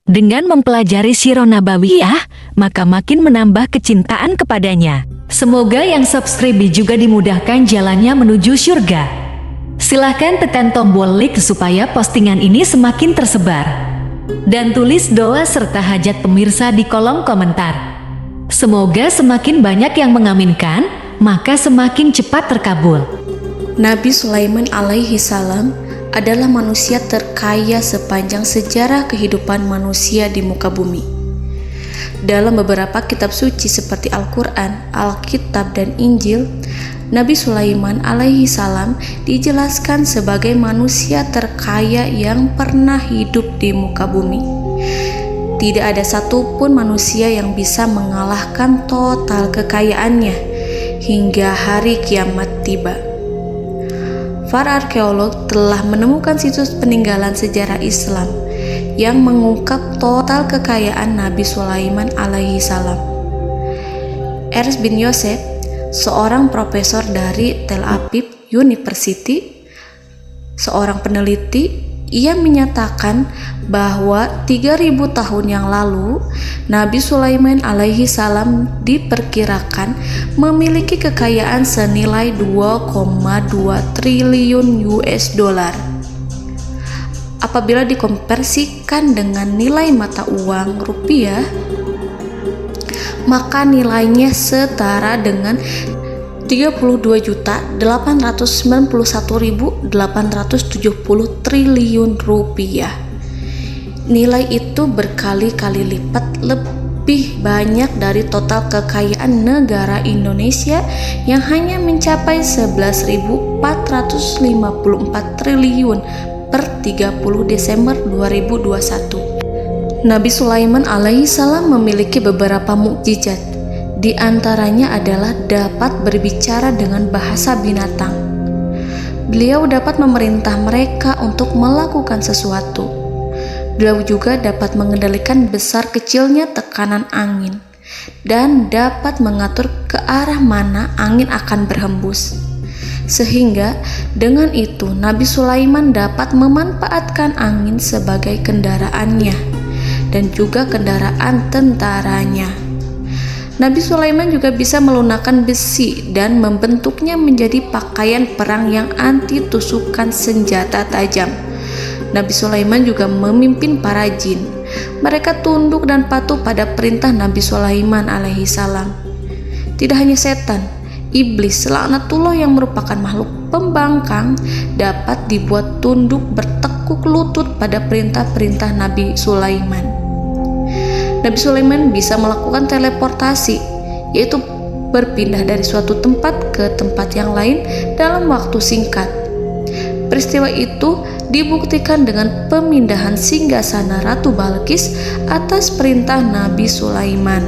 Dengan mempelajari Sirah Nabawiyah, maka makin menambah kecintaan kepadanya. Semoga yang subscribe juga dimudahkan jalannya menuju surga. Silahkan tekan tombol like supaya postingan ini semakin tersebar. Dan tulis doa serta hajat pemirsa di kolom komentar. Semoga semakin banyak yang mengaminkan, maka semakin cepat terkabul. Nabi Sulaiman alaihi salam adalah manusia terkaya sepanjang sejarah kehidupan manusia di muka bumi. Dalam beberapa kitab suci seperti Al-Quran, Alkitab, dan Injil, Nabi Sulaiman alaihi salam dijelaskan sebagai manusia terkaya yang pernah hidup di muka bumi. Tidak ada satupun manusia yang bisa mengalahkan total kekayaannya hingga hari kiamat tiba. Para arkeolog telah menemukan situs peninggalan sejarah Islam yang mengungkap total kekayaan Nabi Sulaiman alaihi salam. Ernst bin Yosef, seorang profesor dari Tel Aviv University, seorang peneliti, ia menyatakan bahwa 3000 tahun yang lalu Nabi Sulaiman alaihi salam diperkirakan memiliki kekayaan senilai 2,2 triliun US dollar. Apabila dikonversikan dengan nilai mata uang rupiah, maka nilainya setara dengan 32.891.870 triliun rupiah. Nilai itu berkali-kali lipat lebih banyak dari total kekayaan negara Indonesia yang hanya mencapai 11.454 triliun per 30 Desember 2021. Nabi Sulaiman alaihi salam memiliki beberapa mukjizat. Di antaranya adalah dapat berbicara dengan bahasa binatang. Beliau dapat memerintah mereka untuk melakukan sesuatu. Beliau juga dapat mengendalikan besar kecilnya tekanan angin dan dapat mengatur ke arah mana angin akan berhembus. Sehingga dengan itu Nabi Sulaiman dapat memanfaatkan angin sebagai kendaraannya dan juga kendaraan tentaranya. Nabi Sulaiman juga bisa melunakkan besi dan membentuknya menjadi pakaian perang yang anti tusukan senjata tajam. Nabi Sulaiman juga memimpin para jin. Mereka tunduk dan patuh pada perintah Nabi Sulaiman alaihi salam. Tidak hanya setan, iblis laknatullah yang merupakan makhluk pembangkang dapat dibuat tunduk bertekuk lutut pada perintah-perintah Nabi Sulaiman. Nabi Sulaiman bisa melakukan teleportasi, yaitu berpindah dari suatu tempat ke tempat yang lain dalam waktu singkat. Peristiwa itu dibuktikan dengan pemindahan singgasana Ratu Balqis atas perintah Nabi Sulaiman.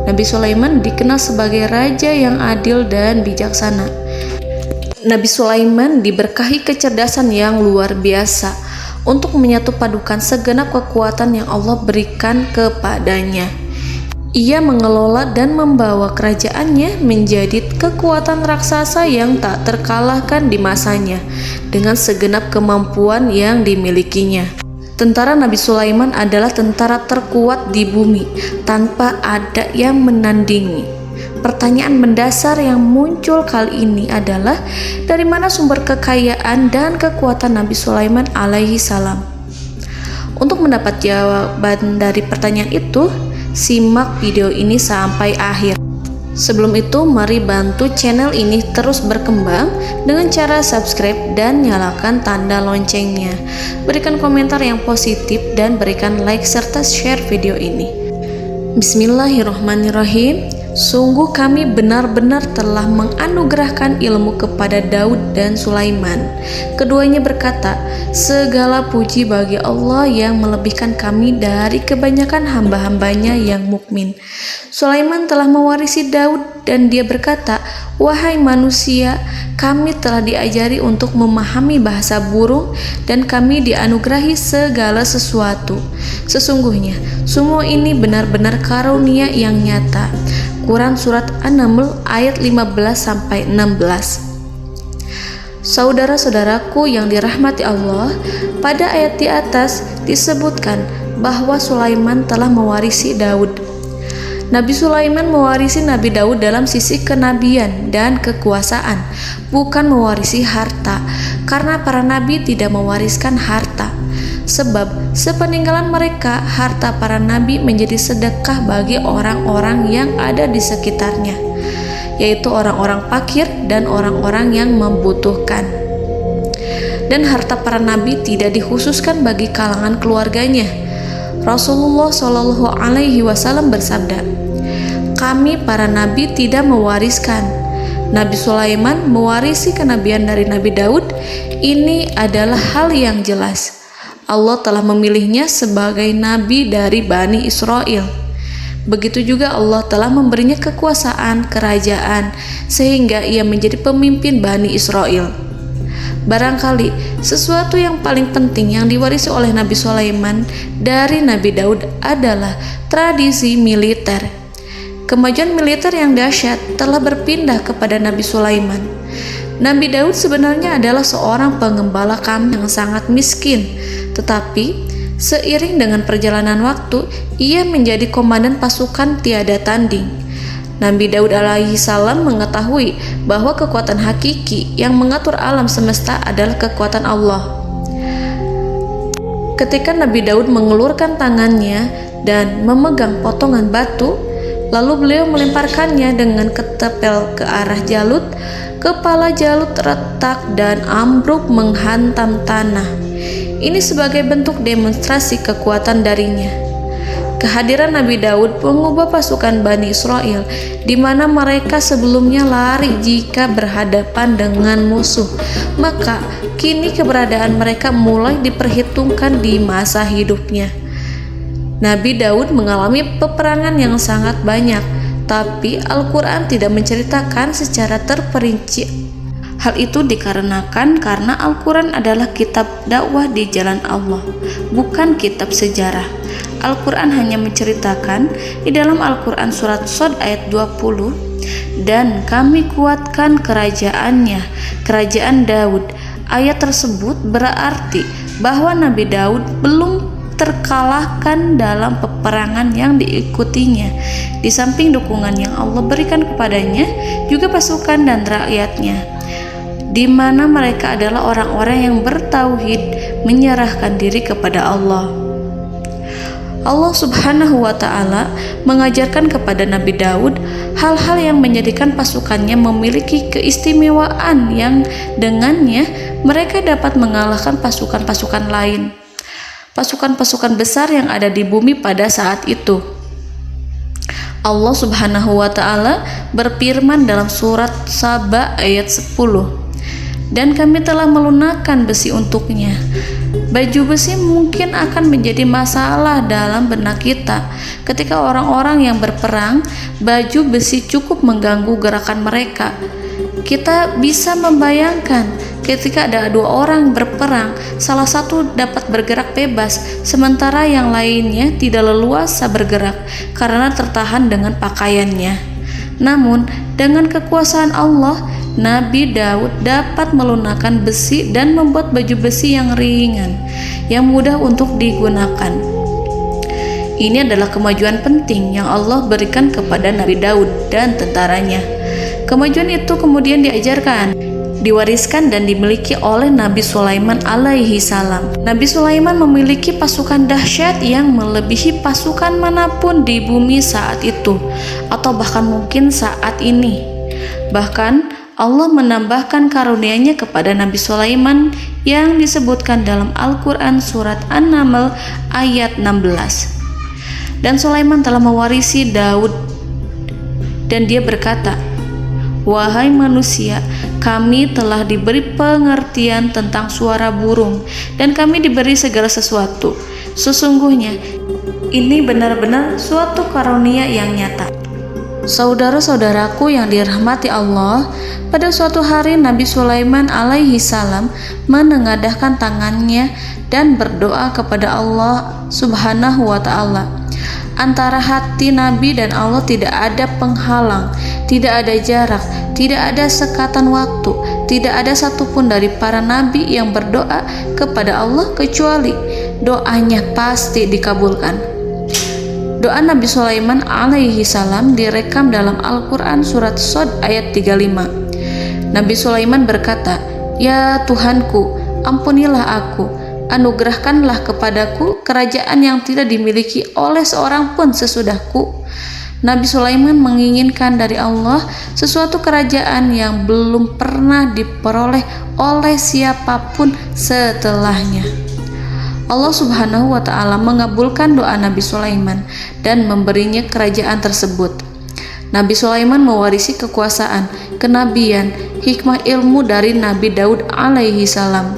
Nabi Sulaiman dikenal sebagai raja yang adil dan bijaksana. Nabi Sulaiman diberkahi kecerdasan yang luar biasa untuk menyatupadukan segenap kekuatan yang Allah berikan kepadanya. Ia mengelola dan membawa kerajaannya menjadi kekuatan raksasa yang tak terkalahkan di masanya dengan segenap kemampuan yang dimilikinya. Tentara Nabi Sulaiman adalah tentara terkuat di bumi tanpa ada yang menandingi. Pertanyaan mendasar yang muncul kali ini adalah dari mana sumber kekayaan dan kekuatan Nabi Sulaiman alaihi salam? Untuk mendapat jawaban dari pertanyaan itu, simak video ini sampai akhir. Sebelum itu, mari bantu channel ini terus berkembang dengan cara subscribe dan nyalakan tanda loncengnya. Berikan komentar yang positif dan berikan like serta share video ini. Bismillahirrahmanirrahim. Sungguh kami benar-benar telah menganugerahkan ilmu kepada Daud dan Sulaiman. Keduanya berkata, segala puji bagi Allah yang melebihkan kami dari kebanyakan hamba-hambanya yang mukmin. Sulaiman telah mewarisi Daud dan dia berkata, wahai manusia, kami telah diajari untuk memahami bahasa burung dan kami dianugerahi segala sesuatu. Sesungguhnya, semua ini benar-benar karunia yang nyata. Quran Surat An-Naml ayat 15-16. Saudara-saudaraku yang dirahmati Allah, pada ayat di atas disebutkan bahwa Sulaiman telah mewarisi Daud. Nabi Sulaiman mewarisi Nabi Daud dalam sisi kenabian dan kekuasaan, bukan mewarisi harta, karena para nabi tidak mewariskan harta. Sebab sepeninggalan mereka, harta para nabi menjadi sedekah bagi orang-orang yang ada di sekitarnya, yaitu orang-orang fakir dan orang-orang yang membutuhkan. Dan harta para nabi tidak dikhususkan bagi kalangan keluarganya. Rasulullah Shallallahu Alaihi Wasallam bersabda, "Kami para nabi tidak mewariskan." Nabi Sulaiman mewarisi kenabian dari Nabi Daud. Ini adalah hal yang jelas. Allah telah memilihnya sebagai nabi dari Bani Israel. Begitu juga Allah telah memberinya kekuasaan kerajaan sehingga ia menjadi pemimpin Bani Israel. Barangkali sesuatu yang paling penting yang diwarisi oleh Nabi Sulaiman dari Nabi Daud adalah tradisi militer. Kemajuan militer yang dahsyat telah berpindah kepada Nabi Sulaiman. Nabi Daud sebenarnya adalah seorang pengembala kambing yang sangat miskin, tetapi seiring dengan perjalanan waktu, ia menjadi komandan pasukan tiada tanding. Nabi Daud alaihi salam mengetahui bahwa kekuatan hakiki yang mengatur alam semesta adalah kekuatan Allah. Ketika Nabi Daud mengelurkan tangannya dan memegang potongan batu, lalu beliau melemparkannya dengan ketepel ke arah Jalut, kepala Jalut retak dan ambruk menghantam tanah. Ini sebagai bentuk demonstrasi kekuatan darinya. Kehadiran Nabi Daud mengubah pasukan Bani Israel, di mana mereka sebelumnya lari jika berhadapan dengan musuh. Maka kini keberadaan mereka mulai diperhitungkan di masa hidupnya. Nabi Daud mengalami peperangan yang sangat banyak, tapi Al-Quran tidak menceritakan secara terperinci. Hal itu dikarenakan karena Al-Quran adalah kitab dakwah di jalan Allah, bukan kitab sejarah. Al-Quran hanya menceritakan di dalam Al-Quran surat Shad ayat 20, "Dan kami kuatkan kerajaannya, kerajaan Daud." Ayat tersebut berarti bahwa Nabi Daud belum terkalahkan dalam peperangan yang diikutinya. Di samping dukungan yang Allah berikan kepadanya, juga pasukan dan rakyatnya, di mana mereka adalah orang-orang yang bertauhid, menyerahkan diri kepada Allah. Allah Subhanahu wa Ta'ala mengajarkan kepada Nabi Daud hal-hal yang menjadikan pasukannya memiliki keistimewaan yang dengannya mereka dapat mengalahkan pasukan-pasukan lain, pasukan-pasukan besar yang ada di bumi pada saat itu. Allah Subhanahu wa Ta'ala berfirman dalam surat Saba ayat 10, "Dan kami telah melunakkan besi untuknya." Baju besi mungkin akan menjadi masalah dalam benak kita. Ketika orang-orang yang berperang, baju besi cukup mengganggu gerakan mereka. Kita bisa membayangkan ketika ada dua orang berperang, salah satu dapat bergerak bebas, sementara yang lainnya tidak leluasa bergerak karena tertahan dengan pakaiannya. Namun, dengan kekuasaan Allah, Nabi Daud dapat melunakkan besi dan membuat baju besi yang ringan, yang mudah untuk digunakan. Ini adalah kemajuan penting yang Allah berikan kepada Nabi Daud dan tentaranya. Kemajuan itu kemudian diajarkan, diwariskan dan dimiliki oleh Nabi Sulaiman alaihi salam. Nabi Sulaiman memiliki pasukan dahsyat yang melebihi pasukan manapun di bumi saat itu, atau bahkan mungkin saat ini. Bahkan Allah menambahkan karunia-Nya kepada Nabi Sulaiman yang disebutkan dalam Al-Quran surat An-Naml ayat 16. Dan Sulaiman telah mewarisi Daud, dan dia berkata, "Wahai manusia, kami telah diberi pengertian tentang suara burung, dan kami diberi segala sesuatu. Sesungguhnya ini benar-benar suatu karunia yang nyata." Saudara-saudaraku yang dirahmati Allah, pada suatu hari Nabi Sulaiman alaihi salam menengadahkan tangannya dan berdoa kepada Allah Subhanahu wa Ta'ala. Antara hati Nabi dan Allah tidak ada penghalang, tidak ada jarak, tidak ada sekatan waktu, tidak ada satupun dari para nabi yang berdoa kepada Allah kecuali doanya pasti dikabulkan. Doa Nabi Sulaiman alaihi salam direkam dalam Al-Quran surat Shad ayat 35. Nabi Sulaiman berkata, "Ya Tuhanku, ampunilah aku, anugerahkanlah kepadaku kerajaan yang tidak dimiliki oleh seorang pun sesudahku." Nabi Sulaiman menginginkan dari Allah sesuatu kerajaan yang belum pernah diperoleh oleh siapapun setelahnya. Allah Subhanahu wa Ta'ala mengabulkan doa Nabi Sulaiman dan memberinya kerajaan tersebut. Nabi Sulaiman mewarisi kekuasaan, kenabian, hikmah ilmu dari Nabi Daud alaihi salam.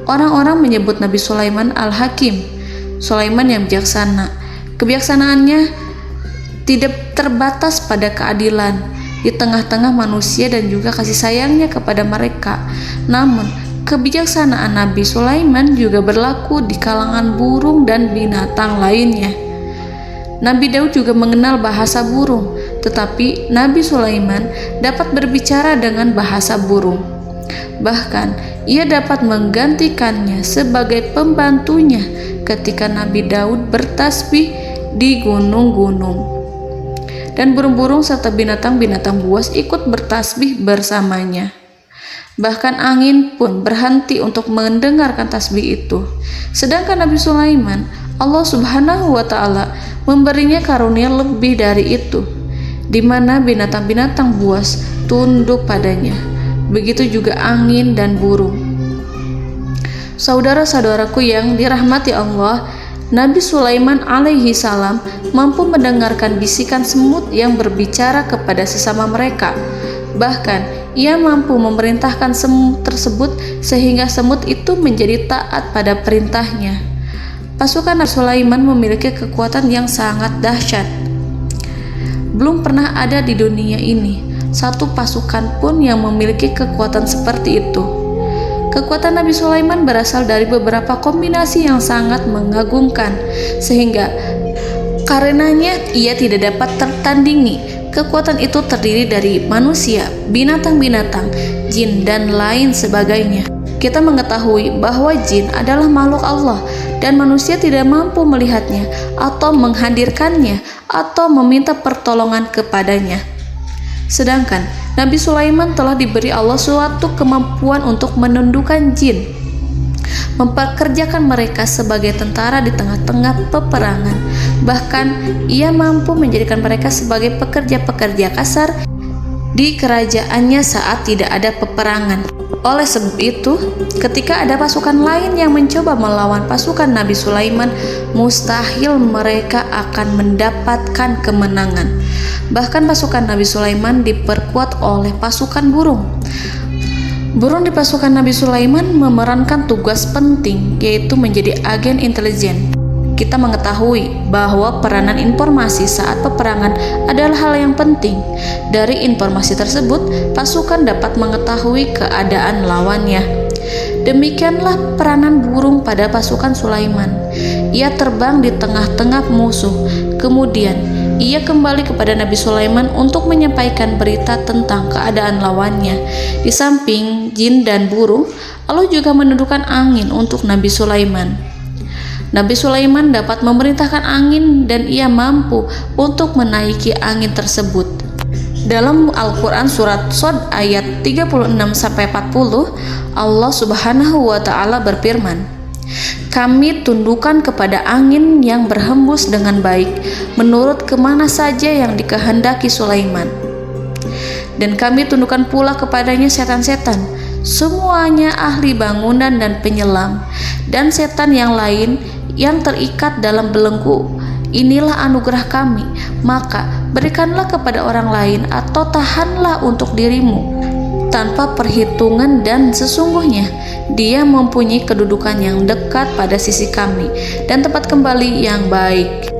Orang-orang menyebut Nabi Sulaiman Al-Hakim, Sulaiman yang bijaksana. Kebijaksanaannya tidak terbatas pada keadilan di tengah-tengah manusia dan juga kasih sayangnya kepada mereka. Namun, kebijaksanaan Nabi Sulaiman juga berlaku di kalangan burung dan binatang lainnya. Nabi Daud juga mengenal bahasa burung, tetapi Nabi Sulaiman dapat berbicara dengan bahasa burung. Bahkan, ia dapat menggantikannya sebagai pembantunya ketika Nabi Daud bertasbih di gunung-gunung. Dan burung-burung serta binatang-binatang buas ikut bertasbih bersamanya. Bahkan angin pun berhenti untuk mendengarkan tasbih itu. Sedangkan Nabi Sulaiman, Allah Subhanahu wa Ta'ala memberinya karunia lebih dari itu, di mana binatang-binatang buas tunduk padanya. Begitu juga angin dan burung. Saudara-saudaraku yang dirahmati Allah, Nabi Sulaiman alaihi salam mampu mendengarkan bisikan semut yang berbicara kepada sesama mereka. Bahkan, ia mampu memerintahkan semut tersebut sehingga semut itu menjadi taat pada perintahnya. Pasukan Nabi Sulaiman memiliki kekuatan yang sangat dahsyat. Belum pernah ada di dunia ini satu pasukan pun yang memiliki kekuatan seperti itu. Kekuatan Nabi Sulaiman berasal dari beberapa kombinasi yang sangat mengagumkan, sehingga karenanya ia tidak dapat tertandingi. Kekuatan itu terdiri dari manusia, binatang-binatang, jin, dan lain sebagainya. Kita mengetahui bahwa jin adalah makhluk Allah dan manusia tidak mampu melihatnya atau menghadirkannya atau meminta pertolongan kepadanya. Sedangkan Nabi Sulaiman telah diberi Allah suatu kemampuan untuk menundukkan jin, mempekerjakan mereka sebagai tentara di tengah-tengah peperangan. Bahkan ia mampu menjadikan mereka sebagai pekerja-pekerja kasar di kerajaannya saat tidak ada peperangan. Oleh sebab itu, ketika ada pasukan lain yang mencoba melawan pasukan Nabi Sulaiman, mustahil mereka akan mendapatkan kemenangan. Bahkan pasukan Nabi Sulaiman diperkuat oleh pasukan burung. Burung di pasukan Nabi Sulaiman memerankan tugas penting, yaitu menjadi agen intelijen. Kita mengetahui bahwa peranan informasi saat peperangan adalah hal yang penting. Dari informasi tersebut, pasukan dapat mengetahui keadaan lawannya. Demikianlah peranan burung pada pasukan Sulaiman. Ia terbang di tengah-tengah musuh. Kemudian, ia kembali kepada Nabi Sulaiman untuk menyampaikan berita tentang keadaan lawannya. Di samping jin dan burung, Allah juga menundukkan angin untuk Nabi Sulaiman. Nabi Sulaiman dapat memerintahkan angin dan ia mampu untuk menaiki angin tersebut. Dalam Al-Quran surat Shad ayat 36-40, Allah Subhanahu wa Ta'ala berfirman, "Kami tundukkan kepada angin yang berhembus dengan baik menurut kemana saja yang dikehendaki Sulaiman. Dan kami tundukkan pula kepadanya setan-setan, semuanya ahli bangunan dan penyelam, dan setan yang lain yang terikat dalam belenggu. Inilah anugerah kami, maka berikanlah kepada orang lain atau tahanlah untuk dirimu tanpa perhitungan, dan sesungguhnya dia mempunyai kedudukan yang dekat pada sisi kami dan tempat kembali yang baik."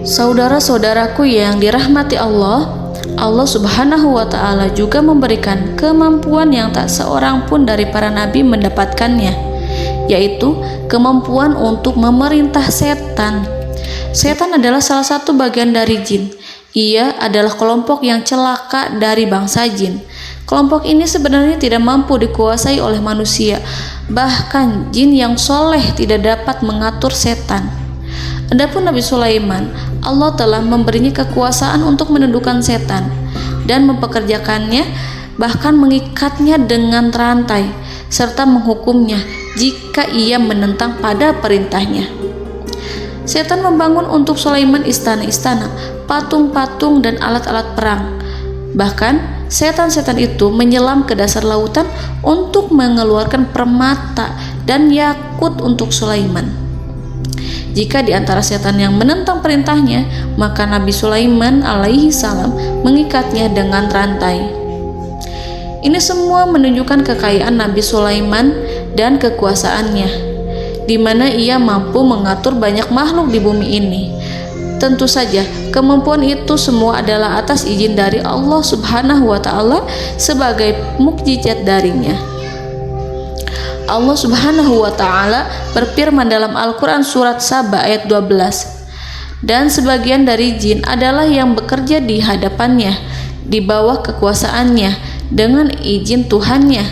Saudara-saudaraku yang dirahmati Allah, Allah Subhanahu wa Ta'ala juga memberikan kemampuan yang tak seorang pun dari para nabi mendapatkannya, yaitu kemampuan untuk memerintah setan. Setan adalah salah satu bagian dari jin. Ia adalah kelompok yang celaka dari bangsa jin. Kelompok ini sebenarnya tidak mampu dikuasai oleh manusia, bahkan jin yang soleh tidak dapat mengatur setan. Adapun Nabi Sulaiman, Allah telah memberinya kekuasaan untuk menundukkan setan dan mempekerjakannya, bahkan mengikatnya dengan rantai serta menghukumnya jika ia menentang pada perintahnya. Setan membangun untuk Sulaiman istana-istana, patung-patung dan alat-alat perang. Bahkan setan-setan itu menyelam ke dasar lautan untuk mengeluarkan permata dan yakut untuk Sulaiman. Jika di antara setan yang menentang perintahnya, maka Nabi Sulaiman alaihi salam mengikatnya dengan rantai. Ini semua menunjukkan kekayaan Nabi Sulaiman dan kekuasaannya, di mana ia mampu mengatur banyak makhluk di bumi ini. Tentu saja, kemampuan itu semua adalah atas izin dari Allah Subhanahu wa Ta'ala sebagai mukjizat darinya. Allah Subhanahu wa Ta'ala berfirman dalam Al-Quran surat Saba ayat 12, dan sebagian dari jin adalah yang bekerja di hadapannya di bawah kekuasaannya dengan izin Tuhannya,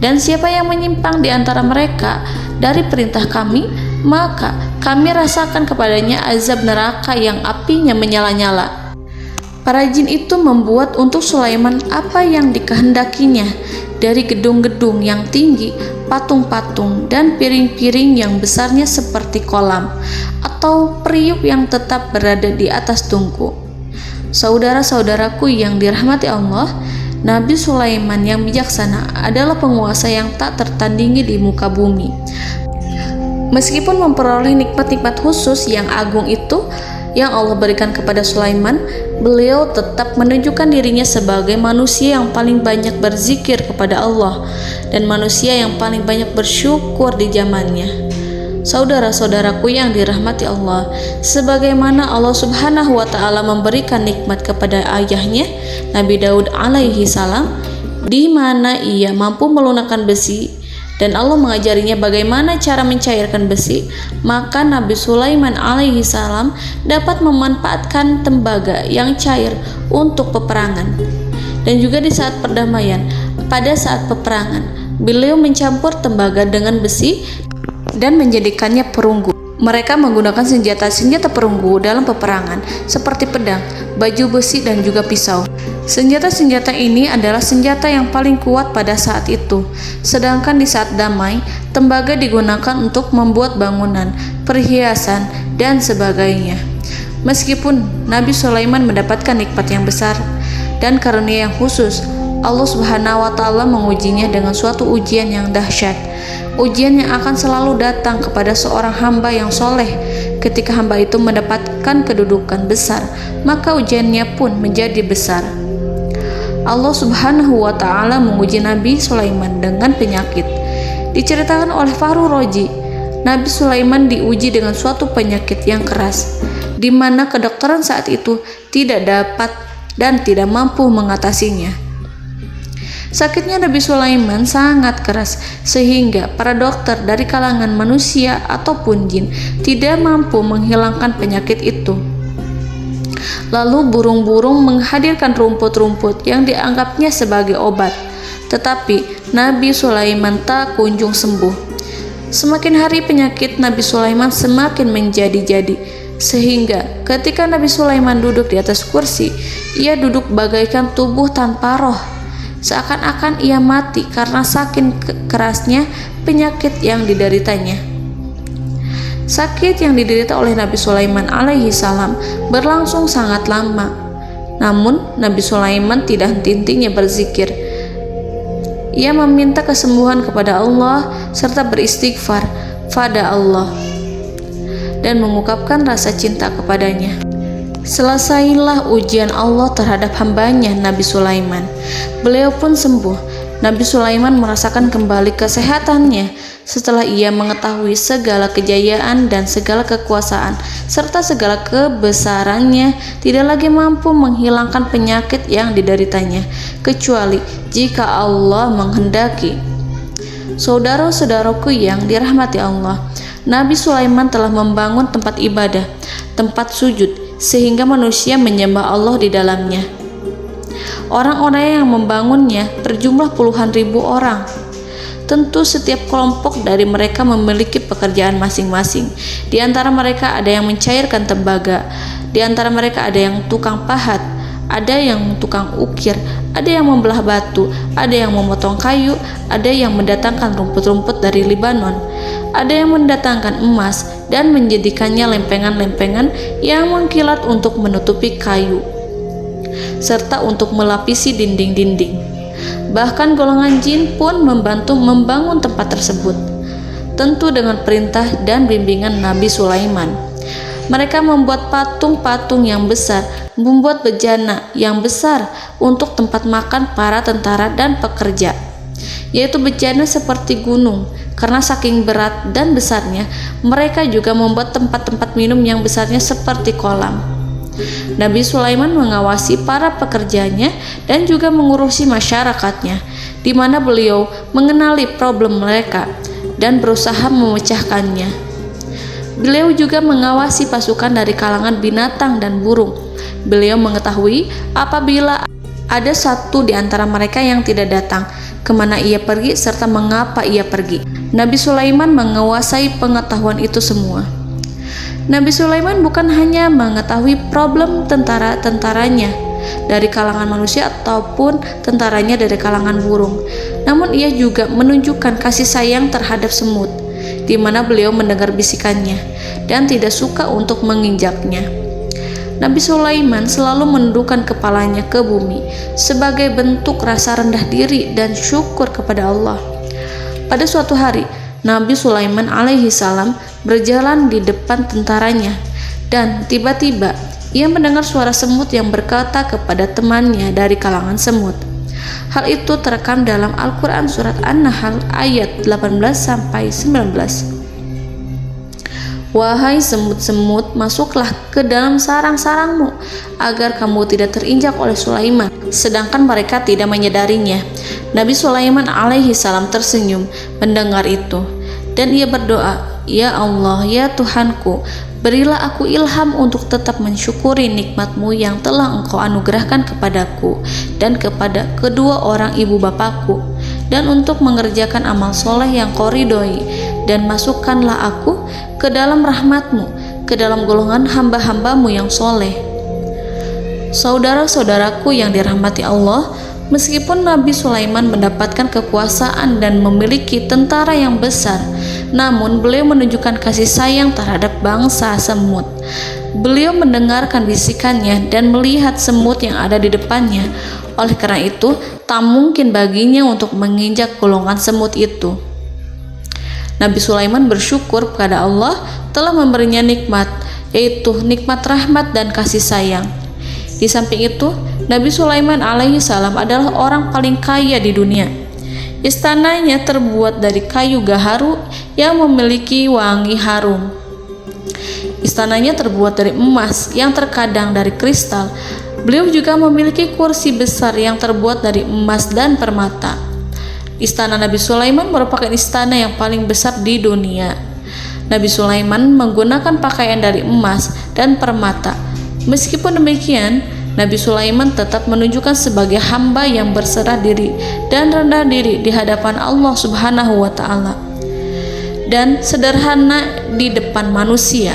dan siapa yang menyimpang di antara mereka dari perintah kami, maka kami rasakan kepadanya azab neraka yang apinya menyala-nyala. Para jin itu membuat untuk Sulaiman apa yang dikehendakinya, dari gedung-gedung yang tinggi, patung-patung, dan piring-piring yang besarnya seperti kolam, atau periuk yang tetap berada di atas tungku. Saudara-saudaraku yang dirahmati Allah, Nabi Sulaiman yang bijaksana adalah penguasa yang tak tertandingi di muka bumi. Meskipun memperoleh nikmat-nikmat khusus yang agung itu yang Allah berikan kepada Sulaiman, beliau tetap menunjukkan dirinya sebagai manusia yang paling banyak berzikir kepada Allah dan manusia yang paling banyak bersyukur di zamannya. Saudara-saudaraku yang dirahmati Allah, sebagaimana Allah Subhanahu wa Ta'ala memberikan nikmat kepada ayahnya Nabi Daud alaihi salam, di mana ia mampu melunakkan besi dan Allah mengajarinya bagaimana cara mencairkan besi, maka Nabi Sulaiman alaihi salam dapat memanfaatkan tembaga yang cair untuk peperangan. Dan juga di saat perdamaian, pada saat peperangan, beliau mencampur tembaga dengan besi dan menjadikannya perunggu. Mereka menggunakan senjata-senjata perunggu dalam peperangan seperti pedang, baju besi, dan juga pisau. Senjata-senjata ini adalah senjata yang paling kuat pada saat itu. Sedangkan di saat damai, tembaga digunakan untuk membuat bangunan, perhiasan, dan sebagainya. Meskipun Nabi Sulaiman mendapatkan nikmat yang besar dan karunia yang khusus, Allah Subhanahu wa Ta'ala mengujinya dengan suatu ujian yang dahsyat. Ujian yang akan selalu datang kepada seorang hamba yang soleh. Ketika hamba itu mendapatkan kedudukan besar, maka ujiannya pun menjadi besar. Allah Subhanahu wa Ta'ala menguji Nabi Sulaiman dengan penyakit. Diceritakan oleh Fahru Roji, Nabi Sulaiman diuji dengan suatu penyakit yang keras, di mana kedokteran saat itu tidak dapat dan tidak mampu mengatasinya. Sakitnya Nabi Sulaiman sangat keras sehingga para dokter dari kalangan manusia ataupun jin tidak mampu menghilangkan penyakit itu. Lalu burung-burung menghadirkan rumput-rumput yang dianggapnya sebagai obat, tetapi Nabi Sulaiman tak kunjung sembuh. Semakin hari penyakit Nabi Sulaiman semakin menjadi-jadi, sehingga ketika Nabi Sulaiman duduk di atas kursi, ia duduk bagaikan tubuh tanpa roh. Seakan-akan ia mati karena saking kerasnya penyakit yang dideritanya. Sakit yang diderita oleh Nabi Sulaiman alaihi salam berlangsung sangat lama. Namun Nabi Sulaiman tidak henti-hentinya berzikir. Ia meminta kesembuhan kepada Allah serta beristighfar pada Allah dan mengungkapkan rasa cinta kepadanya. Selesailah ujian Allah terhadap hambanya Nabi Sulaiman. Beliau pun sembuh. Nabi Sulaiman merasakan kembali kesehatannya setelah ia mengetahui segala kejayaan dan segala kekuasaan serta segala kebesarannya tidak lagi mampu menghilangkan penyakit yang dideritanya kecuali jika Allah menghendaki. Saudara-saudaraku yang dirahmati Allah, Nabi Sulaiman telah membangun tempat ibadah, tempat sujud, sehingga manusia menyembah Allah di dalamnya. Orang-orang yang membangunnya berjumlah puluhan ribu orang. Tentu setiap kelompok dari mereka memiliki pekerjaan masing-masing. Di antara mereka ada yang mencairkan tembaga, di antara mereka ada yang tukang pahat, ada yang tukang ukir, ada yang membelah batu, ada yang memotong kayu, ada yang mendatangkan rumput-rumput dari Libanon, ada yang mendatangkan emas dan menjadikannya lempengan-lempengan yang mengkilat untuk menutupi kayu, serta untuk melapisi dinding-dinding. Bahkan golongan jin pun membantu membangun tempat tersebut, tentu dengan perintah dan bimbingan Nabi Sulaiman. Mereka membuat patung-patung yang besar, membuat bejana yang besar untuk tempat makan para tentara dan pekerja, yaitu bejana seperti gunung. Karena saking berat dan besarnya, mereka juga membuat tempat-tempat minum yang besarnya seperti kolam. Nabi Sulaiman mengawasi para pekerjanya dan juga mengurusi masyarakatnya, di mana beliau mengenali problem mereka dan berusaha memecahkannya. Beliau juga mengawasi pasukan dari kalangan binatang dan burung. Beliau mengetahui apabila ada satu di antara mereka yang tidak datang, kemana ia pergi, serta mengapa ia pergi. Nabi Sulaiman menguasai pengetahuan itu semua. Nabi Sulaiman bukan hanya mengetahui problem tentara-tentaranya dari kalangan manusia ataupun tentaranya dari kalangan burung, namun ia juga menunjukkan kasih sayang terhadap semut, di mana beliau mendengar bisikannya dan tidak suka untuk menginjaknya. Nabi Sulaiman selalu menundukkan kepalanya ke bumi sebagai bentuk rasa rendah diri dan syukur kepada Allah. Pada suatu hari, Nabi Sulaiman alaihi salam berjalan di depan tentaranya, dan tiba-tiba ia mendengar suara semut yang berkata kepada temannya dari kalangan semut. Hal itu terekam dalam Al-Quran surat An-Nahl ayat 18-19. Wahai semut-semut, masuklah ke dalam sarang-sarangmu agar kamu tidak terinjak oleh Sulaiman, sedangkan mereka tidak menyadarinya. Nabi Sulaiman alaihi salam tersenyum mendengar itu, dan ia berdoa, "Ya Allah, ya Tuhanku, berilah aku ilham untuk tetap mensyukuri nikmat-Mu yang telah Engkau anugerahkan kepadaku dan kepada kedua orang ibu bapakku, dan untuk mengerjakan amal soleh yang Kau ridhoi, dan masukkanlah aku ke dalam rahmat-Mu, ke dalam golongan hamba-hamba-Mu yang soleh." Saudara-saudaraku yang dirahmati Allah, meskipun Nabi Sulaiman mendapatkan kekuasaan dan memiliki tentara yang besar, namun beliau menunjukkan kasih sayang terhadap bangsa semut. Beliau mendengarkan bisikannya dan melihat semut yang ada di depannya. Oleh karena itu, tak mungkin baginya untuk menginjak golongan semut itu. Nabi Sulaiman bersyukur kepada Allah telah memberinya nikmat, yaitu nikmat rahmat dan kasih sayang. Di samping itu, Nabi Sulaiman alaihi salam adalah orang paling kaya di dunia. Istananya terbuat dari kayu gaharu yang memiliki wangi harum. Istananya terbuat dari emas yang terkadang dari kristal. Beliau juga memiliki kursi besar yang terbuat dari emas dan permata. Istana Nabi Sulaiman merupakan istana yang paling besar di dunia. Nabi Sulaiman menggunakan pakaian dari emas dan permata. Meskipun demikian, Nabi Sulaiman tetap menunjukkan sebagai hamba yang berserah diri dan rendah diri di hadapan Allah Subhanahu wa Ta'ala, dan sederhana di depan manusia.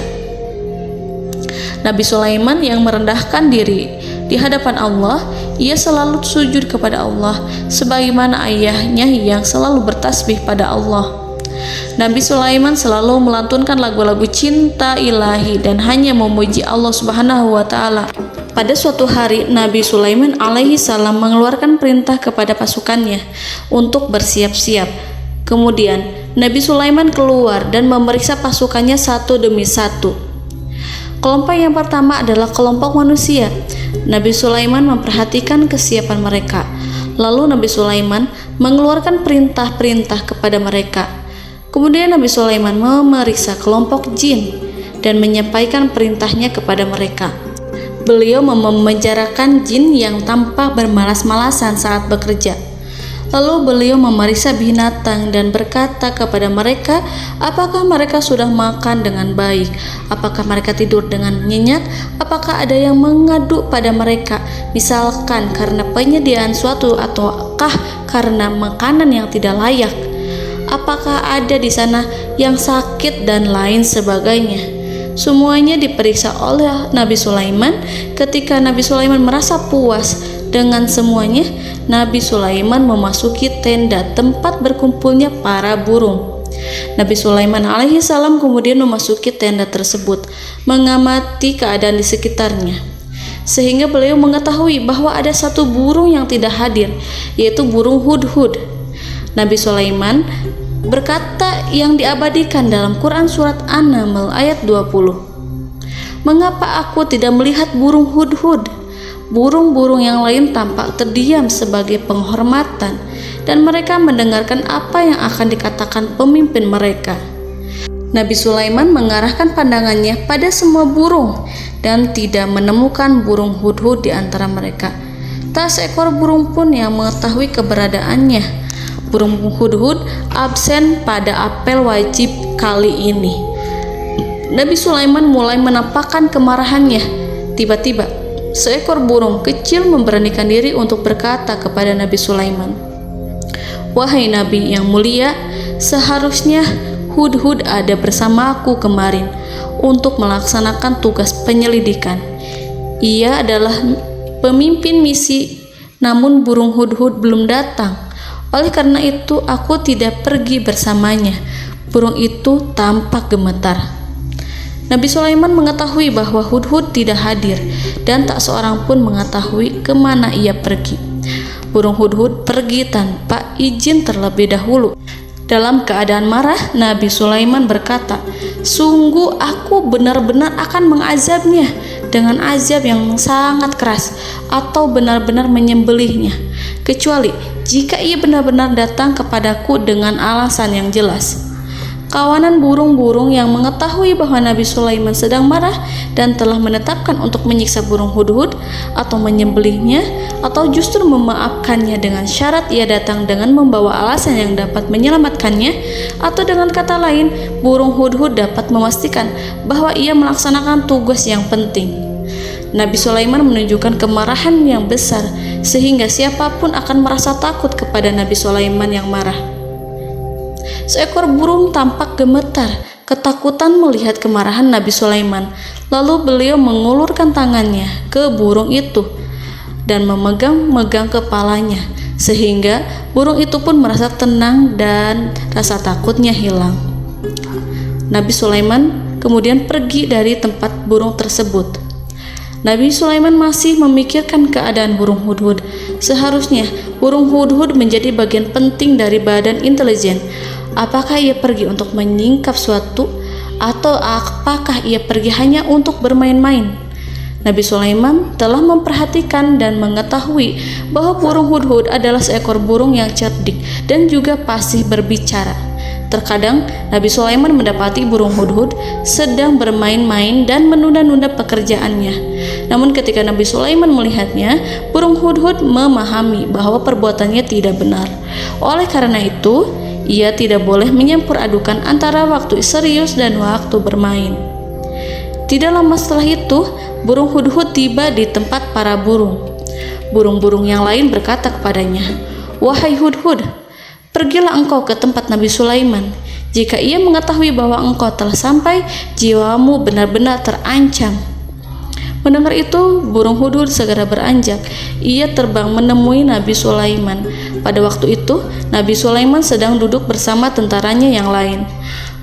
Nabi Sulaiman yang merendahkan diri di hadapan Allah, ia selalu sujud kepada Allah sebagaimana ayahnya yang selalu bertasbih pada Allah. Nabi Sulaiman selalu melantunkan lagu-lagu cinta ilahi dan hanya memuji Allah Subhanahu wa Ta'ala. Pada suatu hari, Nabi Sulaiman alaihi salam mengeluarkan perintah kepada pasukannya untuk bersiap-siap. Kemudian Nabi Sulaiman keluar dan memeriksa pasukannya satu demi satu. Kelompok yang pertama adalah kelompok manusia. Nabi Sulaiman memperhatikan kesiapan mereka. Lalu Nabi Sulaiman mengeluarkan perintah-perintah kepada mereka. Kemudian Nabi Sulaiman memeriksa kelompok jin dan menyampaikan perintahnya kepada mereka. Beliau memenjarakan jin yang tampak bermalas-malasan saat bekerja. Lalu beliau memeriksa binatang dan berkata kepada mereka, apakah mereka sudah makan dengan baik? Apakah mereka tidur dengan nyenyak? Apakah ada yang mengadu pada mereka, misalkan karena penyediaan suatu ataukah karena makanan yang tidak layak? Apakah ada di sana yang sakit dan lain sebagainya? Semuanya diperiksa oleh Nabi Sulaiman. Ketika Nabi Sulaiman merasa puas dengan semuanya, Nabi Sulaiman memasuki tenda tempat berkumpulnya para burung. Nabi Sulaiman alaihissalam kemudian memasuki tenda tersebut, mengamati keadaan di sekitarnya, sehingga beliau mengetahui bahwa ada satu burung yang tidak hadir, yaitu burung hudhud. Nabi Sulaiman berkata yang diabadikan dalam Quran surat An-Naml ayat 20. Mengapa aku tidak melihat burung hudhud? Burung-burung yang lain tampak terdiam sebagai penghormatan, dan mereka mendengarkan apa yang akan dikatakan pemimpin mereka. Nabi Sulaiman mengarahkan pandangannya pada semua burung dan tidak menemukan burung hudhud di antara mereka. Tak seekor burung pun yang mengetahui keberadaannya. Burung hudhud absen pada apel wajib kali ini. Nabi Sulaiman mulai menampakkan kemarahannya. Tiba-tiba, seekor burung kecil memberanikan diri untuk berkata kepada Nabi Sulaiman, "Wahai Nabi yang mulia, seharusnya hudhud ada bersamaku kemarin untuk melaksanakan tugas penyelidikan. Ia adalah pemimpin misi, namun burung hudhud belum datang. Oleh karena itu aku tidak pergi bersamanya." Burung itu tampak gemetar. Nabi Sulaiman mengetahui bahwa hudhud tidak hadir dan tak seorang pun mengetahui kemana ia pergi. Burung hudhud pergi tanpa izin terlebih dahulu. Dalam keadaan marah, Nabi Sulaiman berkata, "Sungguh aku benar-benar akan mengazabnya dengan azab yang sangat keras, atau benar-benar menyembelihnya, kecuali jika ia benar-benar datang kepadaku dengan alasan yang jelas." Kawanan burung-burung yang mengetahui bahwa Nabi Sulaiman sedang marah dan telah menetapkan untuk menyiksa burung hudhud atau menyembelihnya, atau justru memaafkannya dengan syarat ia datang dengan membawa alasan yang dapat menyelamatkannya, atau dengan kata lain, burung hudhud dapat memastikan bahwa ia melaksanakan tugas yang penting. Nabi Sulaiman menunjukkan kemarahan yang besar sehingga siapapun akan merasa takut kepada Nabi Sulaiman yang marah. Seekor burung tampak gemetar, ketakutan melihat kemarahan Nabi Sulaiman. Lalu beliau mengulurkan tangannya ke burung itu dan memegang-megang kepalanya, sehingga burung itu pun merasa tenang dan rasa takutnya hilang. Nabi Sulaiman kemudian pergi dari tempat burung tersebut. Nabi Sulaiman masih memikirkan keadaan burung hudhud. Seharusnya burung hudhud menjadi bagian penting dari badan intelijen. Apakah ia pergi untuk menyingkap suatu, atau apakah ia pergi hanya untuk bermain-main? Nabi Sulaiman telah memperhatikan dan mengetahui bahwa burung hudhud adalah seekor burung yang cerdik dan juga fasih berbicara. Terkadang Nabi Sulaiman mendapati burung hudhud sedang bermain-main dan menunda-nunda pekerjaannya. Namun ketika Nabi Sulaiman melihatnya, burung hudhud memahami bahwa perbuatannya tidak benar. Oleh karena itu, ia tidak boleh menyampur adukan antara waktu serius dan waktu bermain. Tidak lama setelah itu, burung hudhud tiba di tempat para burung. Burung-burung yang lain berkata kepadanya, "Wahai hudhud, pergilah engkau ke tempat Nabi Sulaiman. Jika ia mengetahui bahwa engkau telah sampai, jiwamu benar-benar terancam." Mendengar itu, burung hudhud segera beranjak. Ia terbang menemui Nabi Sulaiman. Pada waktu itu, Nabi Sulaiman sedang duduk bersama tentaranya yang lain.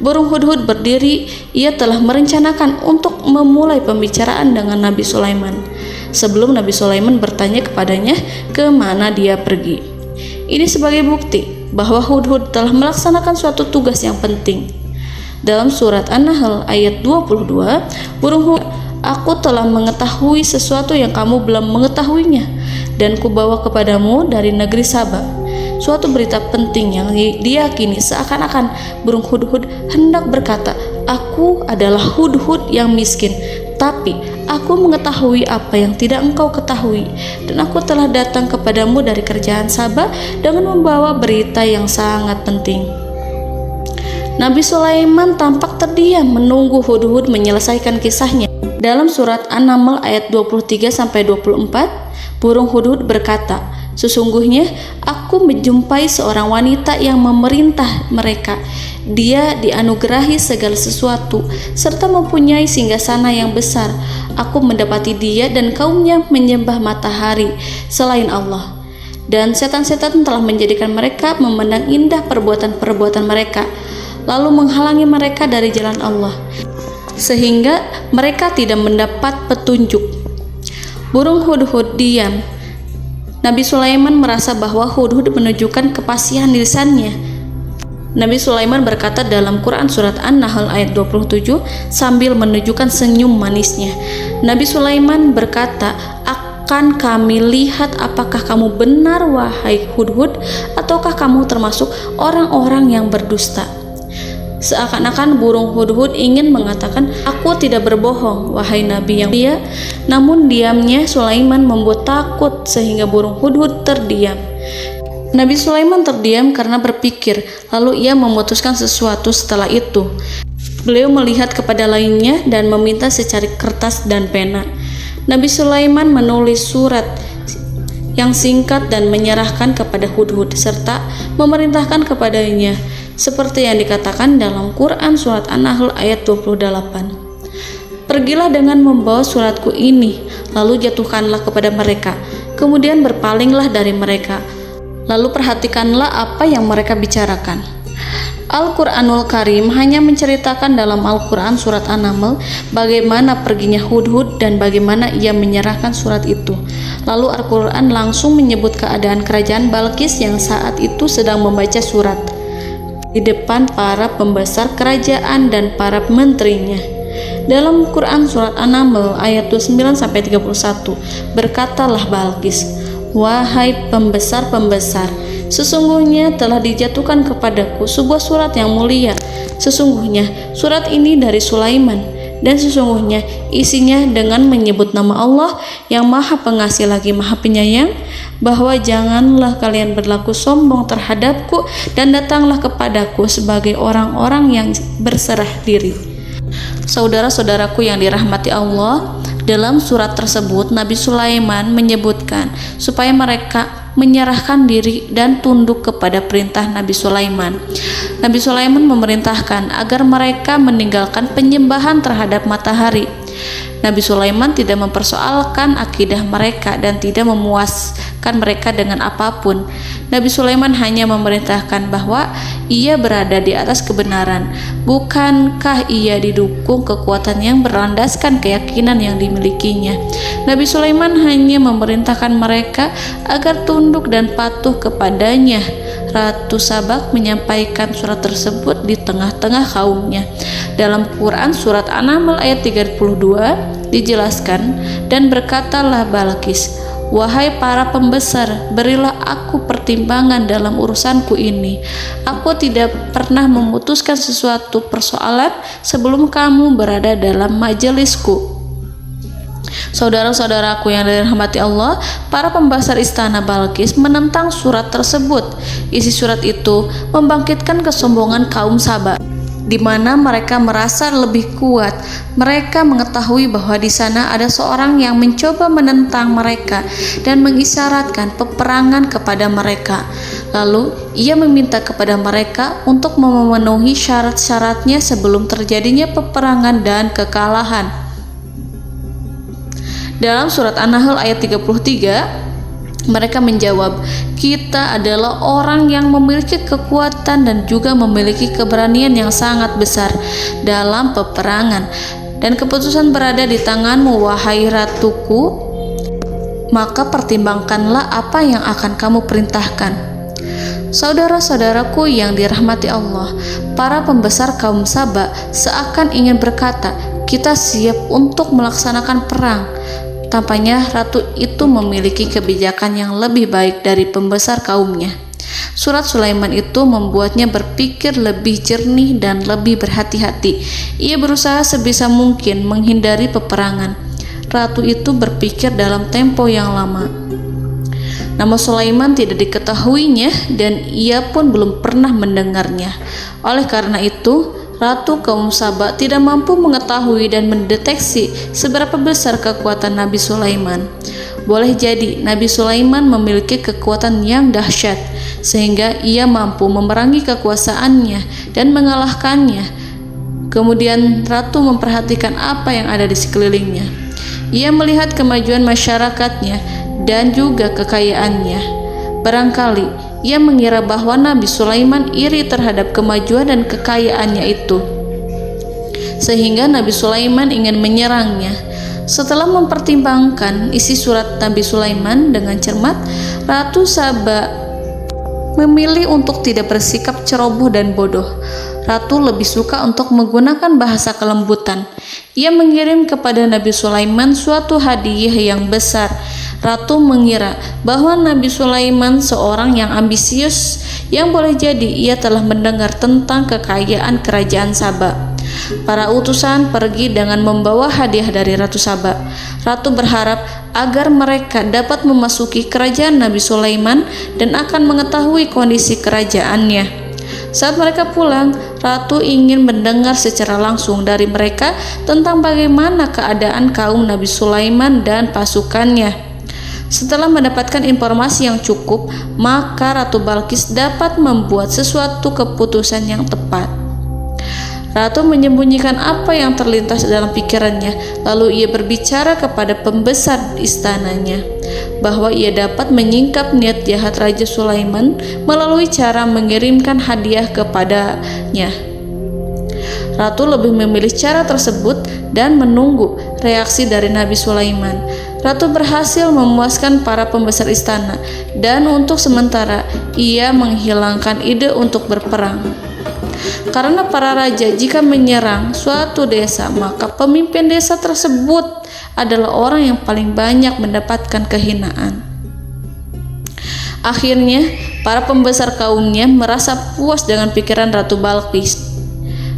Burung hudhud berdiri. Ia telah merencanakan untuk memulai pembicaraan dengan Nabi Sulaiman sebelum Nabi Sulaiman bertanya kepadanya kemana dia pergi. Ini sebagai bukti bahwa hudhud telah melaksanakan suatu tugas yang penting. Dalam surat An-Nahl ayat 22, burung hudhud, "Aku telah mengetahui sesuatu yang kamu belum mengetahuinya, dan kubawa kepadamu dari negeri Saba suatu berita penting yang diyakini." Seakan-akan burung hudhud hendak berkata, "Aku adalah hudhud yang miskin, tapi Aku mengetahui apa yang tidak engkau ketahui, dan aku telah datang kepadamu dari kerajaan Saba dengan membawa berita yang sangat penting. Nabi Sulaiman tampak terdiam menunggu Hudhud menyelesaikan kisahnya. Dalam surat An-Naml ayat 23-24, burung Hudhud berkata, "Sesungguhnya aku menjumpai seorang wanita yang memerintah mereka. Dia dianugerahi segala sesuatu serta mempunyai singgasana yang besar. Aku mendapati dia dan kaumnya menyembah matahari selain Allah. Dan setan-setan telah menjadikan mereka memandang indah perbuatan-perbuatan mereka, lalu menghalangi mereka dari jalan Allah, sehingga mereka tidak mendapat petunjuk." Burung Hudhud diam. Nabi Sulaiman merasa bahwa Hudhud menunjukkan kepasihan lisannya. Nabi Sulaiman berkata dalam Quran surat An-Nahl ayat 27 sambil menunjukkan senyum manisnya. Nabi Sulaiman berkata, "Akan kami lihat apakah kamu benar wahai Hudhud, ataukah kamu termasuk orang-orang yang berdusta." Seakan-akan burung Hudhud ingin mengatakan, "Aku tidak berbohong, wahai Nabi yang mulia." Namun diamnya Sulaiman membuat takut sehingga burung Hudhud terdiam. Nabi Sulaiman terdiam karena berpikir, lalu ia memutuskan sesuatu setelah itu. Beliau melihat kepada lainnya dan meminta secari kertas dan pena. Nabi Sulaiman menulis surat yang singkat dan menyerahkan kepada Hudhud serta memerintahkan kepadanya seperti yang dikatakan dalam Quran surat An-Nahl ayat 28. "Pergilah dengan membawa suratku ini, lalu jatuhkanlah kepada mereka, kemudian berpalinglah dari mereka, lalu perhatikanlah apa yang mereka bicarakan." Al-Quranul Karim hanya menceritakan dalam Al-Quran surat An-Naml bagaimana perginya Hudhud dan bagaimana ia menyerahkan surat itu. Lalu Al-Quran langsung menyebut keadaan kerajaan Balqis yang saat itu sedang membaca surat di depan para pembesar kerajaan dan para menterinya. Dalam Quran surat An-Naml ayat 29-31, berkatalah Balqis, "Wahai pembesar-pembesar, sesungguhnya telah dijatuhkan kepadaku sebuah surat yang mulia. Sesungguhnya surat ini dari Sulaiman, dan sesungguhnya isinya dengan menyebut nama Allah yang Maha Pengasih lagi Maha Penyayang, bahwa janganlah kalian berlaku sombong terhadapku dan datanglah kepadaku sebagai orang-orang yang berserah diri." Saudara-saudaraku yang dirahmati Allah, dalam surat tersebut Nabi Sulaiman menyebutkan supaya mereka menyerahkan diri dan tunduk kepada perintah Nabi Sulaiman. Nabi Sulaiman memerintahkan agar mereka meninggalkan penyembahan terhadap matahari. Nabi Sulaiman tidak mempersoalkan akidah mereka dan tidak memuaskan mereka dengan apapun. Nabi Sulaiman hanya memerintahkan bahwa ia berada di atas kebenaran. Bukankah ia didukung kekuatan yang berlandaskan keyakinan yang dimilikinya? Nabi Sulaiman hanya memerintahkan mereka agar tunduk dan patuh kepadanya. Ratu Sabak menyampaikan surat tersebut di tengah-tengah kaumnya. Dalam Quran surat An-Naml ayat 32 dijelaskan, "Dan berkatalah Balqis, wahai para pembesar, berilah aku pertimbangan dalam urusanku ini. Aku tidak pernah memutuskan sesuatu persoalan sebelum kamu berada dalam majelisku." Saudara-saudaraku yang dirahmati Allah, para pembesar istana Balqis menentang surat tersebut. Isi surat itu membangkitkan kesombongan kaum Saba, di mana mereka merasa lebih kuat. Mereka mengetahui bahwa di sana ada seorang yang mencoba menentang mereka dan mengisyaratkan peperangan kepada mereka. Lalu ia meminta kepada mereka untuk memenuhi syarat-syaratnya sebelum terjadinya peperangan dan kekalahan. Dalam surat An-Nahl ayat 33, mereka menjawab, "Kita adalah orang yang memiliki kekuatan dan juga memiliki keberanian yang sangat besar dalam peperangan, dan keputusan berada di tanganmu, wahai ratuku. Maka pertimbangkanlah apa yang akan kamu perintahkan." Saudara-saudaraku yang dirahmati Allah, para pembesar kaum Saba seakan ingin berkata, "Kita siap untuk melaksanakan perang." Tampaknya ratu itu memiliki kebijakan yang lebih baik dari pembesar kaumnya. Surat Sulaiman itu membuatnya berpikir lebih jernih dan lebih berhati-hati. Ia berusaha sebisa mungkin menghindari peperangan. ratu itu berpikir dalam tempo yang lama. Nama Sulaiman tidak diketahuinya dan ia pun belum pernah mendengarnya. Oleh karena itu, Ratu kaum Saba tidak mampu mengetahui dan mendeteksi seberapa besar kekuatan Nabi Sulaiman. Boleh jadi Nabi Sulaiman memiliki kekuatan yang dahsyat, sehingga ia mampu memerangi kekuasaannya dan mengalahkannya. Kemudian Ratu memperhatikan apa yang ada di sekelilingnya. Ia melihat kemajuan masyarakatnya dan juga kekayaannya. Barangkali ia mengira bahwa Nabi Sulaiman iri terhadap kemajuan dan kekayaannya itu, sehingga Nabi Sulaiman ingin menyerangnya. Setelah mempertimbangkan isi surat Nabi Sulaiman dengan cermat, Ratu Saba memilih untuk tidak bersikap ceroboh dan bodoh. Ratu lebih suka untuk menggunakan bahasa kelembutan. Ia mengirim kepada Nabi Sulaiman suatu hadiah yang besar. Ratu mengira bahwa Nabi Sulaiman seorang yang ambisius, yang boleh jadi ia telah mendengar tentang kekayaan kerajaan Saba. Para utusan pergi dengan membawa hadiah dari Ratu Saba. Ratu berharap agar mereka dapat memasuki kerajaan Nabi Sulaiman dan akan mengetahui kondisi kerajaannya. Saat mereka pulang, Ratu ingin mendengar secara langsung dari mereka tentang bagaimana keadaan kaum Nabi Sulaiman dan pasukannya. Setelah mendapatkan informasi yang cukup, maka Ratu Balqis dapat membuat sesuatu keputusan yang tepat. Ratu menyembunyikan apa yang terlintas dalam pikirannya, lalu ia berbicara kepada pembesar istananya bahwa ia dapat menyingkap niat jahat Raja Sulaiman melalui cara mengirimkan hadiah kepadanya. Ratu lebih memilih cara tersebut dan menunggu reaksi dari Nabi Sulaiman. Ratu berhasil memuaskan para pembesar istana dan untuk sementara ia menghilangkan ide untuk berperang. Karena para raja jika menyerang suatu desa, maka pemimpin desa tersebut adalah orang yang paling banyak mendapatkan kehinaan. Akhirnya, para pembesar kaumnya merasa puas dengan pikiran Ratu Balqis.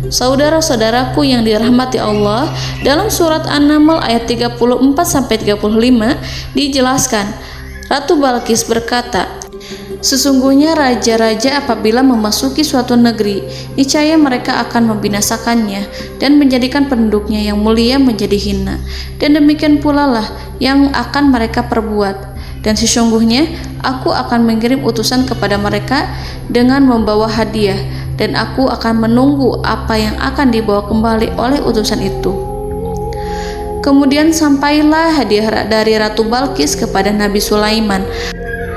Saudara-saudaraku yang dirahmati Allah, dalam surat An-Naml ayat 34-35 dijelaskan, Ratu Balqis berkata, "Sesungguhnya raja-raja apabila memasuki suatu negeri, niscaya mereka akan membinasakannya dan menjadikan penduduknya yang mulia menjadi hina. Dan demikian pula lah yang akan mereka perbuat. Dan sesungguhnya aku akan mengirim utusan kepada mereka dengan membawa hadiah, dan aku akan menunggu apa yang akan dibawa kembali oleh utusan itu." Kemudian sampailah hadiah dari Ratu Balqis kepada Nabi Sulaiman.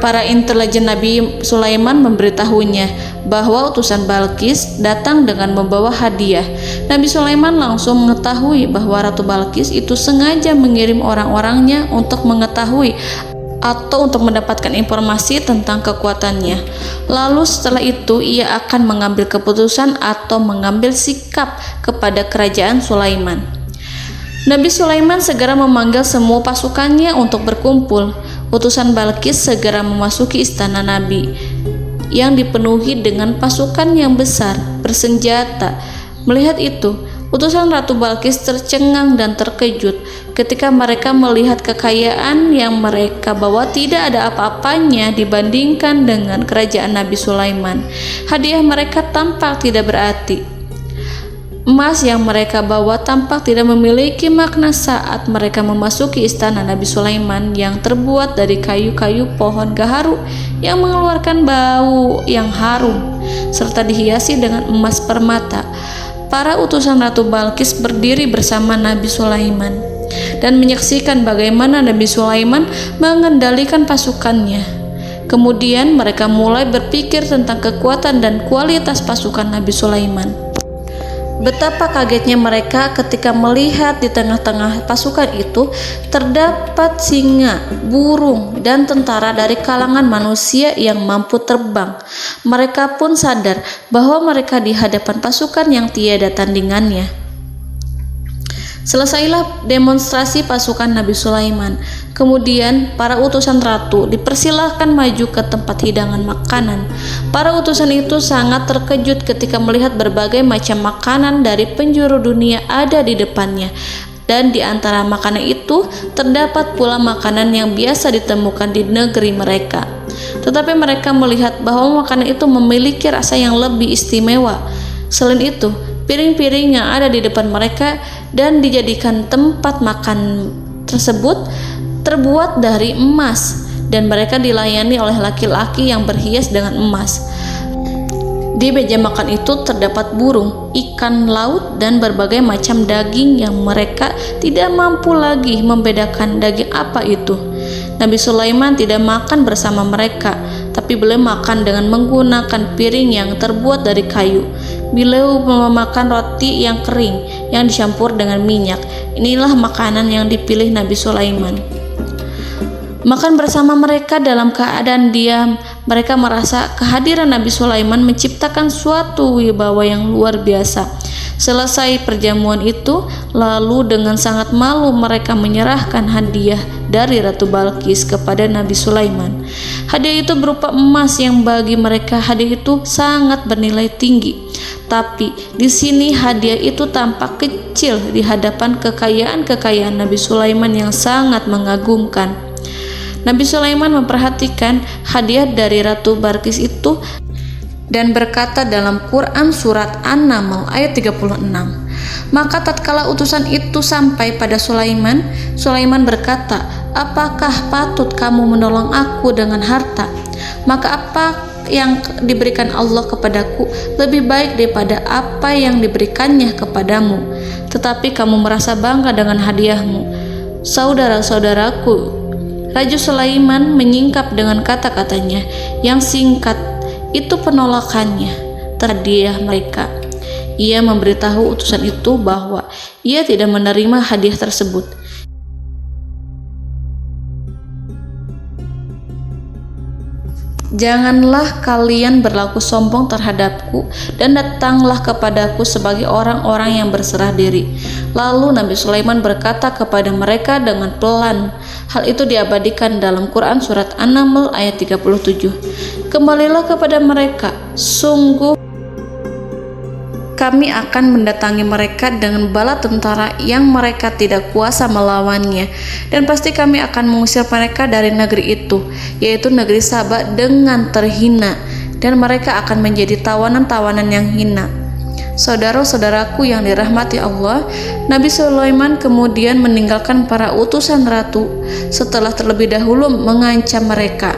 Para intelijen Nabi Sulaiman memberitahunya bahwa utusan Balqis datang dengan membawa hadiah. Nabi Sulaiman langsung mengetahui bahwa Ratu Balqis itu sengaja mengirim orang-orangnya untuk mengetahui atau untuk mendapatkan informasi tentang kekuatannya. Lalu setelah itu ia akan mengambil keputusan atau mengambil sikap kepada kerajaan Sulaiman. Nabi Sulaiman segera memanggil semua pasukannya untuk berkumpul. Utusan Balqis segera memasuki istana Nabi yang dipenuhi dengan pasukan yang besar bersenjata. Melihat itu, utusan Ratu Balqis tercengang dan terkejut ketika mereka melihat kekayaan yang mereka bawa tidak ada apa-apanya dibandingkan dengan kerajaan Nabi Sulaiman. Hadiah mereka tampak tidak berarti. Emas yang mereka bawa tampak tidak memiliki makna saat mereka memasuki istana Nabi Sulaiman yang terbuat dari kayu-kayu pohon gaharu yang mengeluarkan bau yang harum serta dihiasi dengan emas permata. Para utusan Ratu Balqis berdiri bersama Nabi Sulaiman dan menyaksikan bagaimana Nabi Sulaiman mengendalikan pasukannya. Kemudian mereka mulai berpikir tentang kekuatan dan kualitas pasukan Nabi Sulaiman. Betapa kagetnya mereka ketika melihat di tengah-tengah pasukan itu terdapat singa, burung, dan tentara dari kalangan manusia yang mampu terbang. Mereka pun sadar bahwa mereka di hadapan pasukan yang tiada tandingannya. Selesailah demonstrasi pasukan Nabi Sulaiman. Kemudian para utusan ratu dipersilahkan maju ke tempat hidangan makanan. Para utusan itu sangat terkejut ketika melihat berbagai macam makanan dari penjuru dunia ada di depannya. dan di antara makanan itu terdapat pula makanan yang biasa ditemukan di negeri mereka. Tetapi mereka melihat bahwa makanan itu memiliki rasa yang lebih istimewa. Selain itu, piring-piring yang ada di depan mereka dan dijadikan tempat makan tersebut terbuat dari emas, dan mereka dilayani oleh laki-laki yang berhias dengan emas. Di meja makan itu terdapat burung, ikan laut, dan berbagai macam daging yang mereka tidak mampu lagi membedakan daging apa itu. Nabi Sulaiman tidak makan bersama mereka, tapi beliau makan dengan menggunakan piring yang terbuat dari kayu. Beliau memakan roti yang kering yang dicampur dengan minyak. Inilah makanan yang dipilih Nabi Sulaiman. Makan bersama mereka dalam keadaan diam, mereka merasa kehadiran Nabi Sulaiman menciptakan suatu wibawa yang luar biasa. Selesai perjamuan itu, lalu dengan sangat malu mereka menyerahkan hadiah dari Ratu Balqis kepada Nabi Sulaiman. Hadiah itu berupa emas yang bagi mereka hadiah itu sangat bernilai tinggi. Tapi di sini hadiah itu tampak kecil di hadapan kekayaan-kekayaan Nabi Sulaiman yang sangat mengagumkan. Nabi Sulaiman memperhatikan hadiah dari Ratu Balqis itu dan berkata dalam Quran surat An-Naml ayat 36. Maka tatkala utusan itu sampai pada Sulaiman, Sulaiman berkata, "Apakah patut kamu menolong aku dengan harta? Maka apa yang diberikan Allah kepadaku lebih baik daripada apa yang diberikannya kepadamu. Tetapi kamu merasa bangga dengan hadiahmu." Saudara-saudaraku, Raja Sulaiman menyingkap dengan kata-katanya yang singkat itu penolakannya terhadap hadiah mereka. Ia memberitahu utusan itu bahwa ia tidak menerima hadiah tersebut. "Janganlah kalian berlaku sombong terhadapku dan datanglah kepadaku sebagai orang-orang yang berserah diri." Lalu Nabi Sulaiman berkata kepada mereka dengan pelan. Hal itu diabadikan dalam Quran surat An-Naml ayat 37. "Kembalilah kepada mereka, sungguh kami akan mendatangi mereka dengan bala tentara yang mereka tidak kuasa melawannya, dan pasti kami akan mengusir mereka dari negeri itu, yaitu negeri Saba, dengan terhina, dan mereka akan menjadi tawanan-tawanan yang hina." Saudara-saudaraku yang dirahmati Allah, Nabi Sulaiman kemudian meninggalkan para utusan ratu setelah terlebih dahulu mengancam mereka.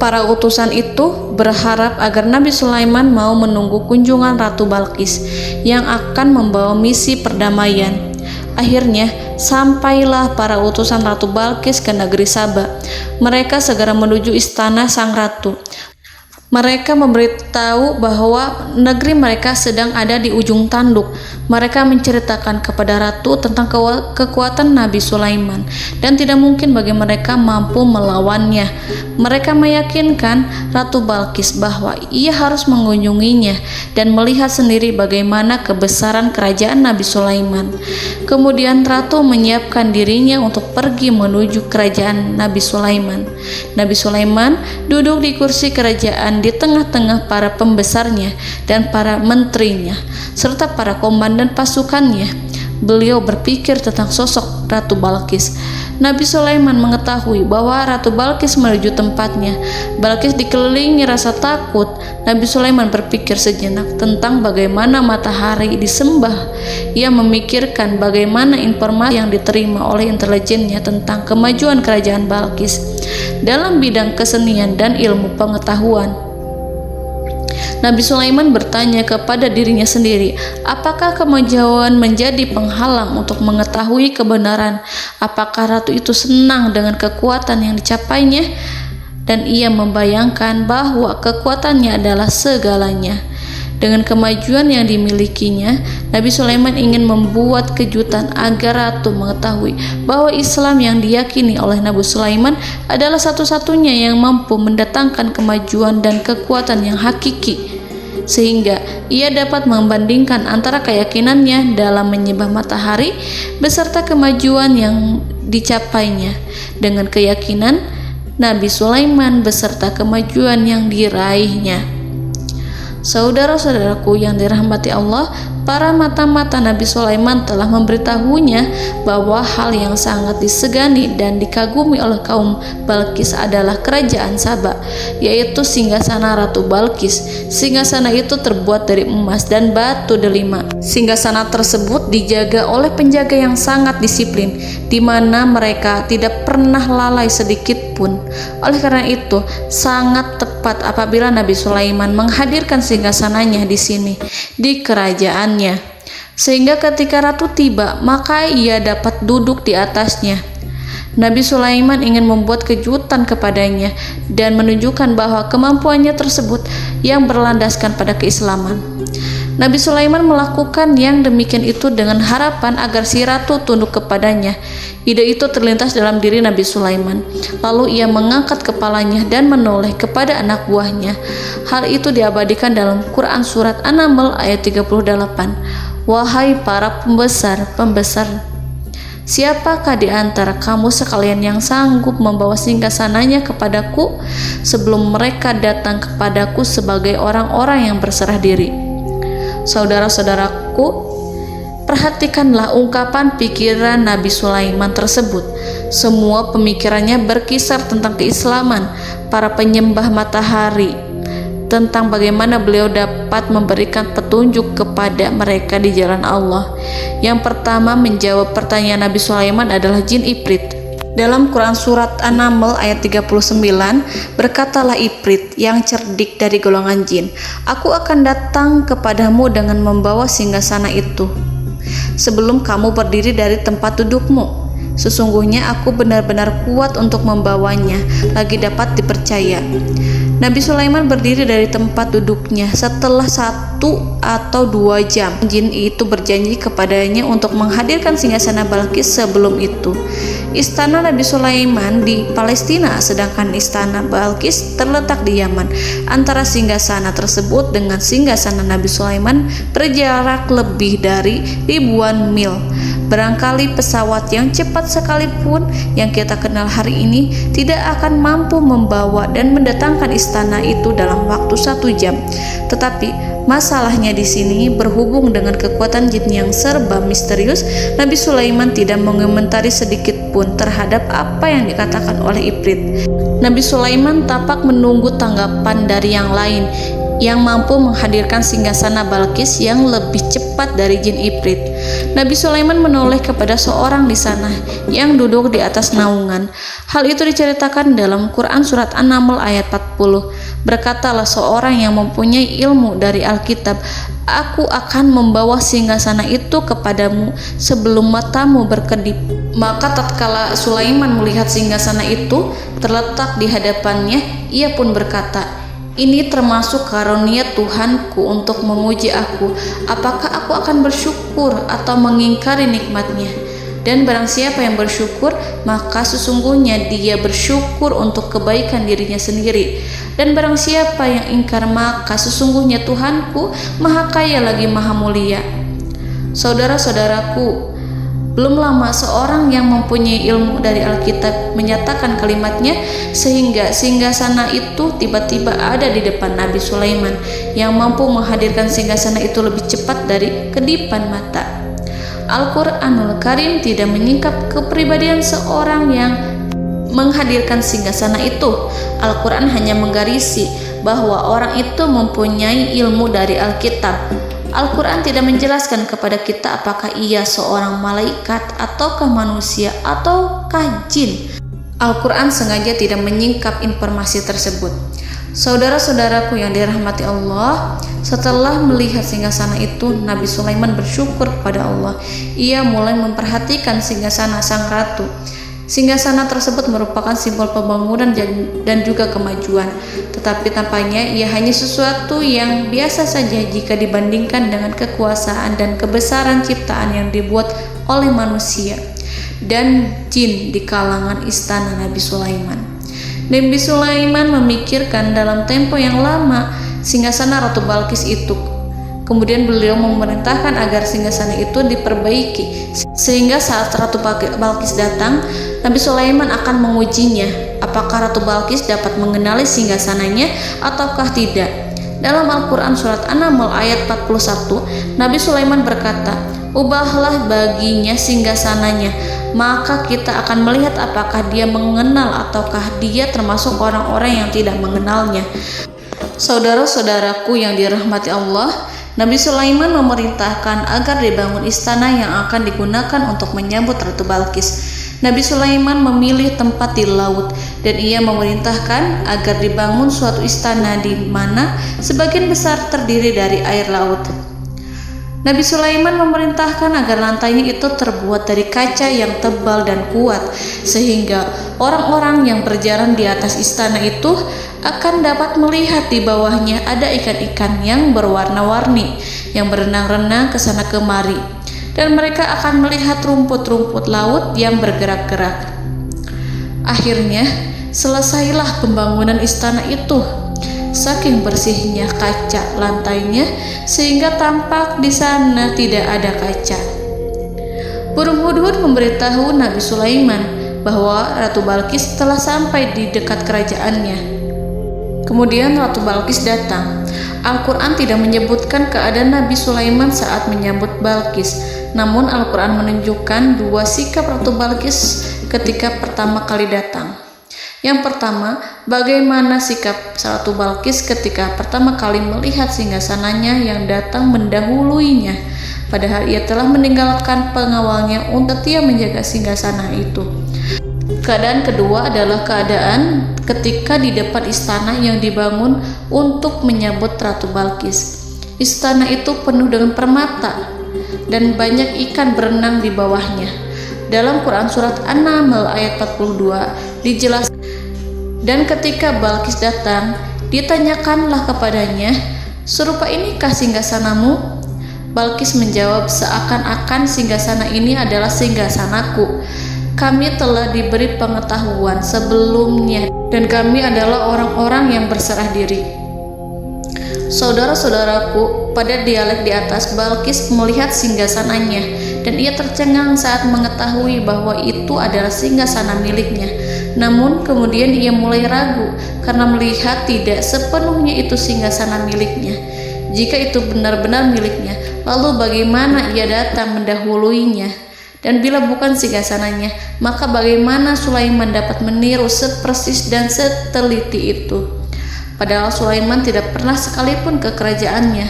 Para utusan itu berharap agar Nabi Sulaiman mau menunggu kunjungan Ratu Balqis yang akan membawa misi perdamaian. Akhirnya sampailah para utusan Ratu Balqis ke negeri Saba. Mereka segera menuju istana sang ratu. Mereka memberitahu bahwa negeri mereka sedang ada di ujung tanduk. Mereka menceritakan kepada ratu tentang kekuatan Nabi Sulaiman dan tidak mungkin bagi mereka mampu melawannya. Mereka meyakinkan Ratu Balqis bahwa ia harus mengunjunginya dan melihat sendiri bagaimana kebesaran kerajaan Nabi Sulaiman. Kemudian ratu menyiapkan dirinya untuk pergi menuju kerajaan Nabi Sulaiman. Nabi Sulaiman duduk di kursi kerajaan di tengah-tengah para pembesarnya dan para menterinya serta para komandan pasukannya. Beliau berpikir tentang sosok Ratu Balqis. Nabi Sulaiman mengetahui bahwa Ratu Balqis menuju tempatnya. Balqis dikelilingi rasa takut. Nabi Sulaiman berpikir sejenak tentang bagaimana matahari disembah. Ia memikirkan bagaimana informasi yang diterima oleh intelijennya tentang kemajuan kerajaan Balqis dalam bidang kesenian dan ilmu pengetahuan. Nabi Sulaiman bertanya kepada dirinya sendiri, apakah kemajuan menjadi penghalang untuk mengetahui kebenaran? Apakah ratu itu senang dengan kekuatan yang dicapainya? Dan ia membayangkan bahwa kekuatannya adalah segalanya. Dengan kemajuan yang dimilikinya, Nabi Sulaiman ingin membuat kejutan agar ratu mengetahui bahwa Islam yang diyakini oleh Nabi Sulaiman adalah satu-satunya yang mampu mendatangkan kemajuan dan kekuatan yang hakiki, sehingga ia dapat membandingkan antara keyakinannya dalam menyembah matahari beserta kemajuan yang dicapainya dengan keyakinan Nabi Sulaiman beserta kemajuan yang diraihnya. Saudara-saudaraku yang dirahmati Allah, para mata-mata Nabi Sulaiman telah memberitahunya bahwa hal yang sangat disegani dan dikagumi oleh kaum Balkis adalah kerajaan Saba, yaitu singgasana Ratu Balkis. Singgasana itu terbuat dari emas dan batu delima. Singgasana tersebut dijaga oleh penjaga yang sangat disiplin, di mana mereka tidak pernah lalai sedikit pun. Oleh karena itu, sangat tepat apabila Nabi Sulaiman menghadirkan singgasananya di sini, di kerajaannya, sehingga ketika ratu tiba, maka ia dapat duduk di atasnya. Nabi Sulaiman ingin membuat kejutan kepadanya dan menunjukkan bahwa kemampuannya tersebut yang berlandaskan pada keislaman. Nabi Sulaiman melakukan yang demikian itu dengan harapan agar si ratu tunduk kepadanya. Ide itu terlintas dalam diri Nabi Sulaiman. Lalu ia mengangkat kepalanya dan menoleh kepada anak buahnya. Hal itu diabadikan dalam Quran Surat An-Naml ayat 38. Wahai para pembesar, siapakah di antara kamu sekalian yang sanggup membawa singgasananya kepadaku sebelum mereka datang kepadaku sebagai orang-orang yang berserah diri? Saudara-saudaraku, perhatikanlah ungkapan pikiran Nabi Sulaiman tersebut. Semua pemikirannya berkisar tentang keislaman para penyembah matahari, tentang bagaimana beliau dapat memberikan petunjuk kepada mereka di jalan Allah. Yang pertama menjawab pertanyaan Nabi Sulaiman adalah jin Ifrit. Dalam Quran Surat An-Naml ayat 39, berkatalah Ifrit yang cerdik dari golongan jin, aku akan datang kepadamu dengan membawa singgasana itu sebelum kamu berdiri dari tempat dudukmu. Sesungguhnya aku benar-benar kuat untuk membawanya, lagi dapat dipercaya. Nabi Sulaiman berdiri dari tempat duduknya setelah 1 atau 2 jam. Jin itu berjanji kepadanya untuk menghadirkan singgasana Balkis sebelum itu. Istana Nabi Sulaiman di Palestina, sedangkan istana Balkis terletak di Yaman. Antara singgasana tersebut dengan singgasana Nabi Sulaiman berjarak lebih dari ribuan mil. Barangkali pesawat yang cepat sekalipun yang kita kenal hari ini tidak akan mampu membawa dan mendatangkan istana itu dalam waktu 1 jam. Tetapi masalahnya di sini berhubung dengan kekuatan jin yang serba misterius, Nabi Sulaiman tidak mengomentari sedikit pun terhadap apa yang dikatakan oleh Ifrit. Nabi Sulaiman tapak menunggu tanggapan dari yang lain yang mampu menghadirkan singgasana Balkis yang lebih cepat dari jin Ifrit. Nabi Sulaiman menoleh kepada seorang di sana yang duduk di atas naungan. Hal itu diceritakan dalam Quran Surat An-Naml ayat 40. Berkatalah seorang yang mempunyai ilmu dari Alkitab, aku akan membawa singgasana itu kepadamu sebelum matamu berkedip. Maka tatkala Sulaiman melihat singgasana itu terletak di hadapannya, ia pun berkata, ini termasuk karunia Tuhanku untuk memuji aku. Apakah aku akan bersyukur atau mengingkari nikmatnya? Dan barang siapa yang bersyukur, maka sesungguhnya dia bersyukur untuk kebaikan dirinya sendiri. Dan barang siapa yang ingkar, maka sesungguhnya Tuhanku maha kaya lagi maha mulia. Saudara-saudaraku, belum lama seorang yang mempunyai ilmu dari Alkitab menyatakan kalimatnya, sehingga singgasana itu tiba-tiba ada di depan Nabi Sulaiman yang mampu menghadirkan singgasana itu lebih cepat dari kedipan mata. Al-Quranul Karim tidak menyingkap kepribadian seorang yang menghadirkan singgasana itu. Al-Quran hanya menggarisi bahwa orang itu mempunyai ilmu dari Alkitab. Al-Quran tidak menjelaskan kepada kita apakah ia seorang malaikat ataukah manusia ataukah jin. Al-Quran sengaja tidak menyingkap informasi tersebut. Saudara-saudaraku yang dirahmati Allah, setelah melihat singgasana itu, Nabi Sulaiman bersyukur kepada Allah. Ia mulai memperhatikan singgasana sang ratu. Singgasana tersebut merupakan simbol pembangunan dan juga kemajuan, tetapi tampaknya ia hanya sesuatu yang biasa saja jika dibandingkan dengan kekuasaan dan kebesaran ciptaan yang dibuat oleh manusia dan jin di kalangan istana Nabi Sulaiman. Nabi Sulaiman memikirkan dalam tempo yang lama singgasana Ratu Balkis itu. Kemudian beliau memerintahkan agar singgasana itu diperbaiki, sehingga saat Ratu Balkis datang, Nabi Sulaiman akan mengujinya apakah Ratu Balkis dapat mengenali singgasananya ataukah tidak. Dalam Al-Quran surat An-Naml ayat 41, Nabi Sulaiman berkata, "Ubahlah baginya singgasananya, maka kita akan melihat apakah dia mengenal ataukah dia termasuk orang-orang yang tidak mengenalnya." Saudara-saudaraku yang dirahmati Allah, Nabi Sulaiman memerintahkan agar dibangun istana yang akan digunakan untuk menyambut Ratu Balqis. Nabi Sulaiman memilih tempat di laut dan ia memerintahkan agar dibangun suatu istana di mana sebagian besar terdiri dari air laut. Nabi Sulaiman memerintahkan agar lantainya itu terbuat dari kaca yang tebal dan kuat, sehingga orang-orang yang berjalan di atas istana itu akan dapat melihat di bawahnya ada ikan-ikan yang berwarna-warni yang berenang-renang ke sana kemari, dan mereka akan melihat rumput-rumput laut yang bergerak-gerak. Akhirnya, selesailah pembangunan istana itu. Saking bersihnya kaca lantainya sehingga tampak di sana tidak ada kaca. Burung hudhud memberitahu Nabi Sulaiman bahwa Ratu Balqis telah sampai di dekat kerajaannya. Kemudian Ratu Balqis datang. Al-Quran tidak menyebutkan keadaan Nabi Sulaiman saat menyambut Balqis, namun Al-Quran menunjukkan dua sikap Ratu Balqis ketika pertama kali datang. Yang pertama, bagaimana sikap Ratu Balqis ketika pertama kali melihat singgasananya yang datang mendahuluinya, padahal ia telah meninggalkan pengawalnya untuk setia menjaga singgasana itu. Keadaan kedua adalah keadaan ketika di depan istana yang dibangun untuk menyambut Ratu Balqis. Istana itu penuh dengan permata dan banyak ikan berenang di bawahnya. Dalam Quran surat An-Naml ayat 42 dijelaskan, dan ketika Balqis datang, ditanyakanlah kepadanya, "Serupa inikah singgasanamu?" Balqis menjawab, "Seakan-akan singgasana ini adalah singgasanaku. Kami telah diberi pengetahuan sebelumnya dan kami adalah orang-orang yang berserah diri." Saudara-saudaraku, pada dialek di atas, Balqis melihat singgasananya dan ia tercengang saat mengetahui bahwa itu adalah singgasana miliknya. Namun kemudian ia mulai ragu karena melihat tidak sepenuhnya itu singgasana miliknya. Jika itu benar-benar miliknya, lalu bagaimana ia datang mendahuluinya? Dan bila bukan singgasananya, maka bagaimana Sulaiman dapat meniru sepersis dan seteliti itu? Padahal Sulaiman tidak pernah sekalipun ke kerajaannya.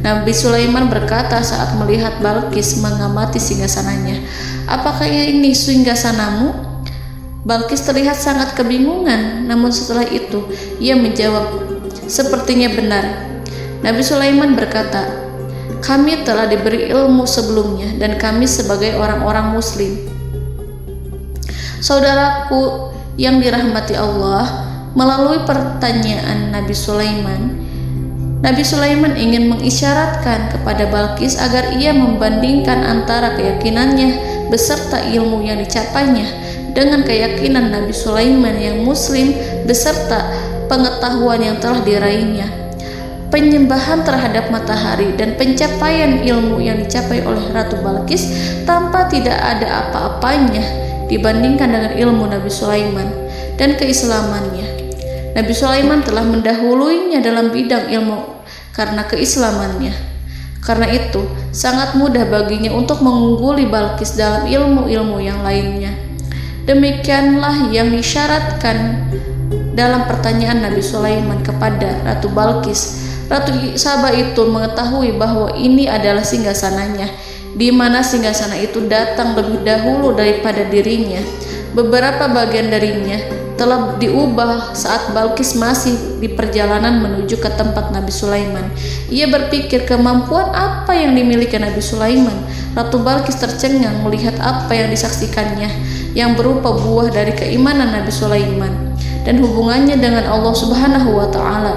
Nabi Sulaiman berkata saat melihat Balqis mengamati singgasananya, "Apakah ini singgasanamu?" Balqis terlihat sangat kebingungan, namun setelah itu ia menjawab, "Sepertinya benar." Nabi Sulaiman berkata, "Kami telah diberi ilmu sebelumnya dan kami sebagai orang-orang muslim." Saudaraku yang dirahmati Allah, melalui pertanyaan Nabi Sulaiman ingin mengisyaratkan kepada Balqis agar ia membandingkan antara keyakinannya beserta ilmu yang dicapainya dengan keyakinan Nabi Sulaiman yang muslim beserta pengetahuan yang telah diraihnya. Penyembahan terhadap matahari dan pencapaian ilmu yang dicapai oleh Ratu Balqis tanpa tidak ada apa-apanya dibandingkan dengan ilmu Nabi Sulaiman dan keislamannya. Nabi Sulaiman telah mendahuluinya dalam bidang ilmu karena keislamannya. Karena itu, sangat mudah baginya untuk mengungguli Balqis dalam ilmu-ilmu yang lainnya. Demikianlah yang disyaratkan dalam pertanyaan Nabi Sulaiman kepada Ratu Balqis. Ratu Saba itu mengetahui bahwa ini adalah singgasananya, di mana singgasana itu datang lebih dahulu daripada dirinya. Beberapa bagian darinya telah diubah saat Balqis masih di perjalanan menuju ke tempat Nabi Sulaiman. Ia berpikir kemampuan apa yang dimiliki Nabi Sulaiman. Ratu Balqis tercengang melihat apa yang disaksikannya, yang berupa buah dari keimanan Nabi Sulaiman dan hubungannya dengan Allah Subhanahu wa Ta'ala.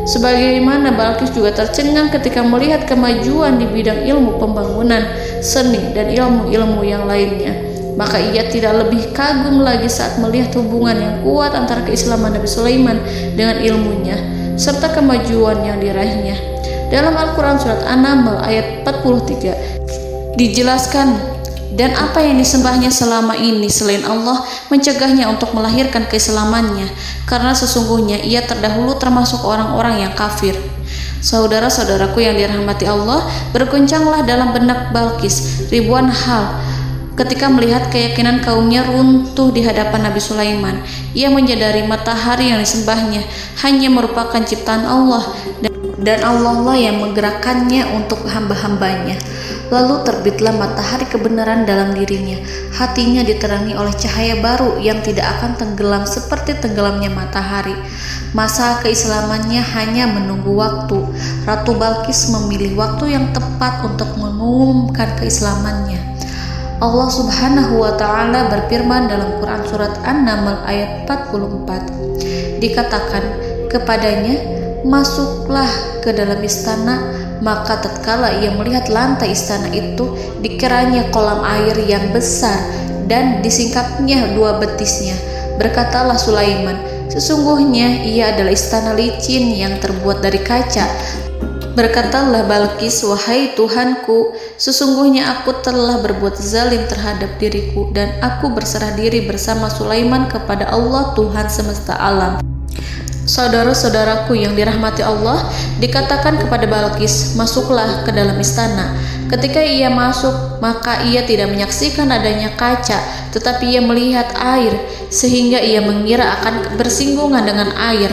Sebagaimana Balqis juga tercengang ketika melihat kemajuan di bidang ilmu pembangunan, seni, dan ilmu-ilmu yang lainnya. Maka ia tidak lebih kagum lagi saat melihat hubungan yang kuat antara keislaman Nabi Sulaiman dengan ilmunya serta kemajuan yang diraihnya. Dalam Al-Quran surat An-Naml ayat 43 dijelaskan, "Dan apa yang disembahnya selama ini selain Allah mencegahnya untuk melahirkan keislamannya, karena sesungguhnya ia terdahulu termasuk orang-orang yang kafir." Saudara-saudaraku yang dirahmati Allah, berguncanglah dalam benak Balqis ribuan hal ketika melihat keyakinan kaumnya runtuh di hadapan Nabi Sulaiman. Ia menyadari matahari yang disembahnya hanya merupakan ciptaan Allah, dan Allah lah yang menggerakkannya untuk hamba-hambanya. Lalu terbitlah matahari kebenaran dalam dirinya. Hatinya diterangi oleh cahaya baru yang tidak akan tenggelam seperti tenggelamnya matahari. Masa keislamannya hanya menunggu waktu. Ratu Balqis memilih waktu yang tepat untuk mengumumkan keislamannya. Allah Subhanahu wa Ta'ala berfirman dalam Quran Surat An-Naml ayat 44. Dikatakan kepadanya, masuklah ke dalam istana. Maka tatkala ia melihat lantai istana itu, dikiranya kolam air yang besar dan disingkapnya dua betisnya. Berkatalah Sulaiman, sesungguhnya ia adalah istana licin yang terbuat dari kaca. Berkatalah Balqis, wahai Tuhanku, sesungguhnya aku telah berbuat zalim terhadap diriku, dan aku berserah diri bersama Sulaiman kepada Allah Tuhan semesta alam. Saudara-saudaraku yang dirahmati Allah, dikatakan kepada Balqis, masuklah ke dalam istana. Ketika ia masuk, maka ia tidak menyaksikan adanya kaca, tetapi ia melihat air, sehingga ia mengira akan bersinggungan dengan air.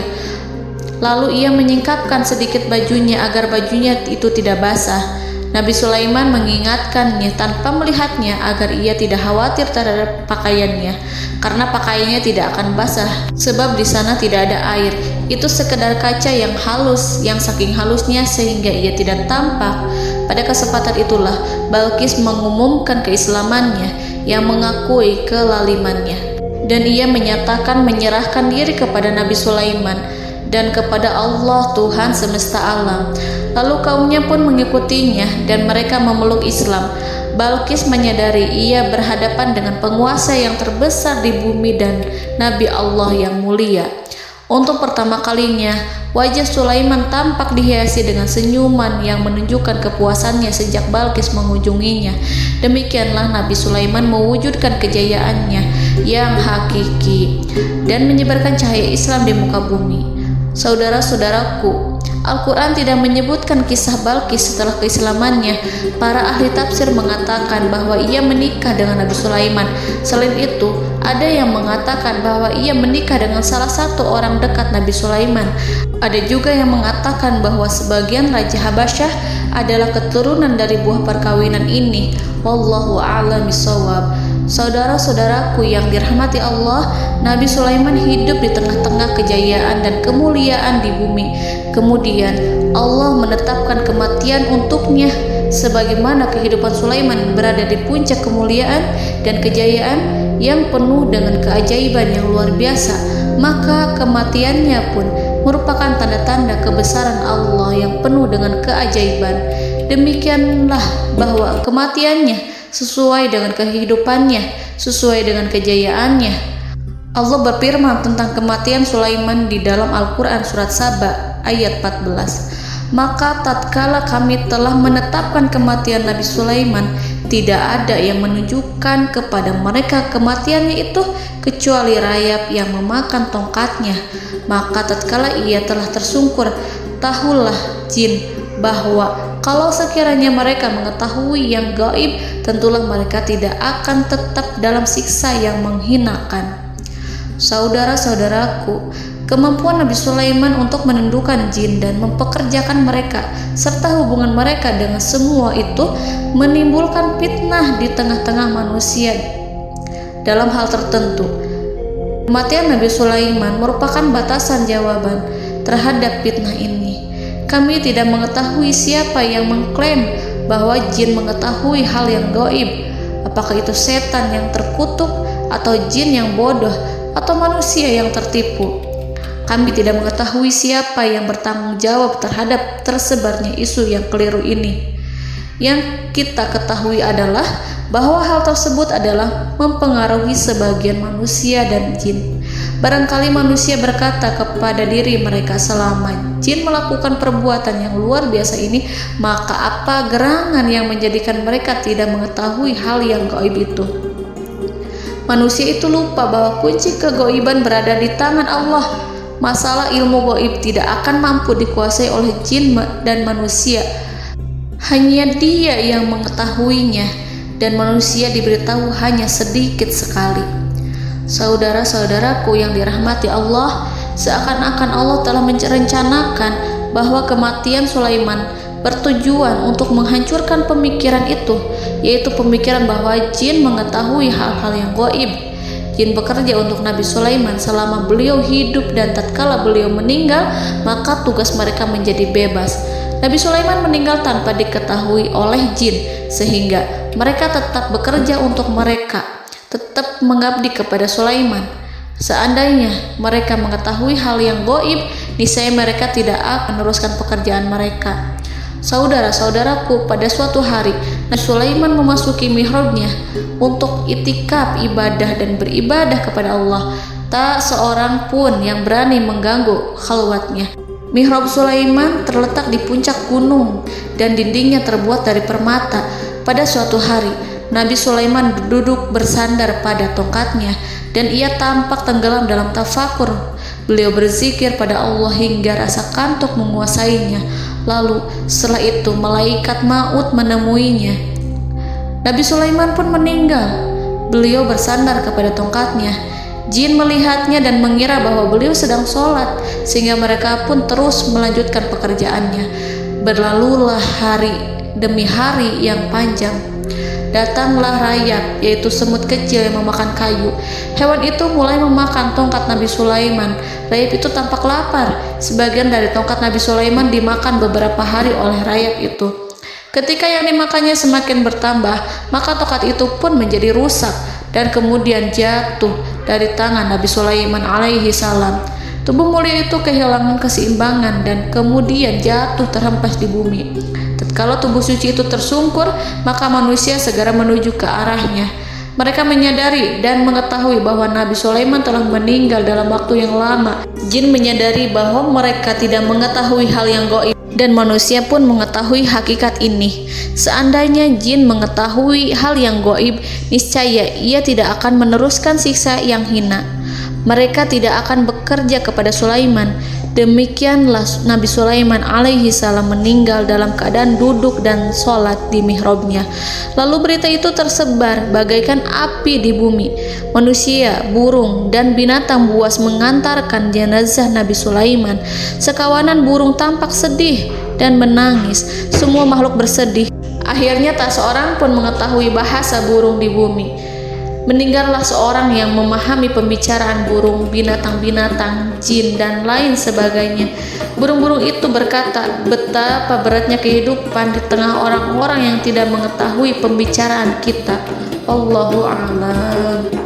Lalu ia menyingkapkan sedikit bajunya agar bajunya itu tidak basah. Nabi Sulaiman mengingatkannya tanpa melihatnya agar ia tidak khawatir terhadap pakaiannya, karena pakaiannya tidak akan basah sebab di sana tidak ada air. Itu sekedar kaca yang halus, yang saking halusnya sehingga ia tidak tampak. Pada kesempatan itulah Balqis mengumumkan keislamannya yang mengakui kelalimannya, dan ia menyatakan menyerahkan diri kepada Nabi Sulaiman dan kepada Allah Tuhan semesta alam. Lalu kaumnya pun mengikutinya dan mereka memeluk Islam. Balqis menyadari ia berhadapan dengan penguasa yang terbesar di bumi dan Nabi Allah yang mulia. Untuk pertama kalinya, wajah Sulaiman tampak dihiasi dengan senyuman yang menunjukkan kepuasannya sejak Balqis mengunjunginya. Demikianlah Nabi Sulaiman mewujudkan kejayaannya yang hakiki dan menyebarkan cahaya Islam di muka bumi. Saudara-saudaraku, Al-Quran tidak menyebutkan kisah Balqis setelah keislamannya. Para ahli tafsir mengatakan bahwa ia menikah dengan Nabi Sulaiman. Selain itu, ada yang mengatakan bahwa ia menikah dengan salah satu orang dekat Nabi Sulaiman. Ada juga yang mengatakan bahwa sebagian Raja Habasyah adalah keturunan dari buah perkawinan ini. Wallahu a'lam bishawab. Saudara-saudaraku yang dirahmati Allah, Nabi Sulaiman hidup di tengah-tengah kejayaan dan kemuliaan di bumi. Kemudian Allah menetapkan kematian untuknya, sebagaimana kehidupan Sulaiman berada di puncak kemuliaan dan kejayaan yang penuh dengan keajaiban yang luar biasa. Maka kematiannya pun merupakan tanda-tanda kebesaran Allah yang penuh dengan keajaiban. Demikianlah bahwa kematiannya sesuai dengan kehidupannya, sesuai dengan kejayaannya. Allah berfirman tentang kematian Sulaiman di dalam Al-Quran Surat Saba ayat 14. Maka tatkala kami telah menetapkan kematian Nabi Sulaiman, tidak ada yang menunjukkan kepada mereka kematiannya itu kecuali rayap yang memakan tongkatnya. Maka tatkala ia telah tersungkur, tahulah jin bahwa kalau sekiranya mereka mengetahui yang gaib, tentulah mereka tidak akan tetap dalam siksa yang menghinakan. Saudara-saudaraku, kemampuan Nabi Sulaiman untuk menundukkan jin dan mempekerjakan mereka serta hubungan mereka dengan semua itu menimbulkan fitnah di tengah-tengah manusia dalam hal tertentu. Kematian Nabi Sulaiman merupakan batasan jawaban terhadap fitnah ini. Kami tidak mengetahui siapa yang mengklaim bahwa jin mengetahui hal yang gaib. Apakah itu setan yang terkutuk, atau jin yang bodoh, atau manusia yang tertipu? Kami tidak mengetahui siapa yang bertanggung jawab terhadap tersebarnya isu yang keliru ini. Yang kita ketahui adalah bahwa hal tersebut adalah mempengaruhi sebagian manusia dan jin. Barangkali manusia berkata kepada diri mereka, selama jin melakukan perbuatan yang luar biasa ini, maka apa gerangan yang menjadikan mereka tidak mengetahui hal yang gaib itu? Manusia itu lupa bahwa kunci kegaiban berada di tangan Allah. masalah ilmu gaib tidak akan mampu dikuasai oleh jin dan manusia. Hanya Dia yang mengetahuinya, dan manusia diberitahu hanya sedikit sekali. Saudara-saudaraku yang dirahmati Allah, seakan-akan Allah telah merencanakan bahwa kematian Sulaiman bertujuan untuk menghancurkan pemikiran itu, yaitu pemikiran bahwa jin mengetahui hal-hal yang gaib. Jin bekerja untuk Nabi Sulaiman selama beliau hidup, dan tatkala beliau meninggal, maka tugas mereka menjadi bebas. Nabi Sulaiman meninggal tanpa diketahui oleh jin, sehingga mereka tetap bekerja untuk mereka, tetap mengabdi kepada Sulaiman. Seandainya mereka mengetahui hal yang gaib, niscaya mereka tidak akan meneruskan pekerjaan mereka. Saudara-saudaraku, pada suatu hari Nabi Sulaiman memasuki mihrabnya untuk itikaf ibadah dan beribadah kepada Allah. Tak seorang pun yang berani mengganggu khalwatnya. Mihrab Sulaiman terletak di puncak gunung dan dindingnya terbuat dari permata. Pada suatu hari, Nabi Sulaiman duduk bersandar pada tongkatnya dan ia tampak tenggelam dalam tafakur. Beliau berzikir pada Allah hingga rasa kantuk menguasainya. Lalu setelah itu malaikat maut menemuinya. Nabi Sulaiman pun meninggal. Beliau bersandar kepada tongkatnya. Jin melihatnya dan mengira bahwa beliau sedang sholat, sehingga mereka pun terus melanjutkan pekerjaannya. Berlalulah hari demi hari yang panjang. Datanglah rayap, yaitu semut kecil yang memakan kayu. Hewan itu mulai memakan tongkat Nabi Sulaiman. Rayap itu tampak lapar. Sebagian dari tongkat Nabi Sulaiman dimakan beberapa hari oleh rayap itu. Ketika yang dimakannya semakin bertambah, maka tongkat itu pun menjadi rusak dan kemudian jatuh dari tangan Nabi Sulaiman alaihi salam. Tubuh mulia itu kehilangan keseimbangan dan kemudian jatuh terhempas di bumi. Tatkala tubuh suci itu tersungkur, maka manusia segera menuju ke arahnya. Mereka menyadari dan mengetahui bahwa Nabi Sulaiman telah meninggal dalam waktu yang lama. Jin menyadari bahwa mereka tidak mengetahui hal yang gaib, dan manusia pun mengetahui hakikat ini. Seandainya jin mengetahui hal yang gaib, niscaya ia tidak akan meneruskan siksa yang hina. Mereka tidak akan bekerja kepada Sulaiman. Demikianlah Nabi Sulaiman alaihi salam meninggal dalam keadaan duduk dan sholat di mihrabnya. Lalu berita itu tersebar bagaikan api di bumi. Manusia, burung, dan binatang buas mengantarkan jenazah Nabi Sulaiman. Sekawanan burung tampak sedih dan menangis. Semua makhluk bersedih. Akhirnya tak seorang pun mengetahui bahasa burung di bumi. Meninggallah seorang yang memahami pembicaraan burung, binatang-binatang, jin, dan lain sebagainya. Burung-burung itu berkata, betapa beratnya kehidupan di tengah orang-orang yang tidak mengetahui pembicaraan kita. Allahu a'lam.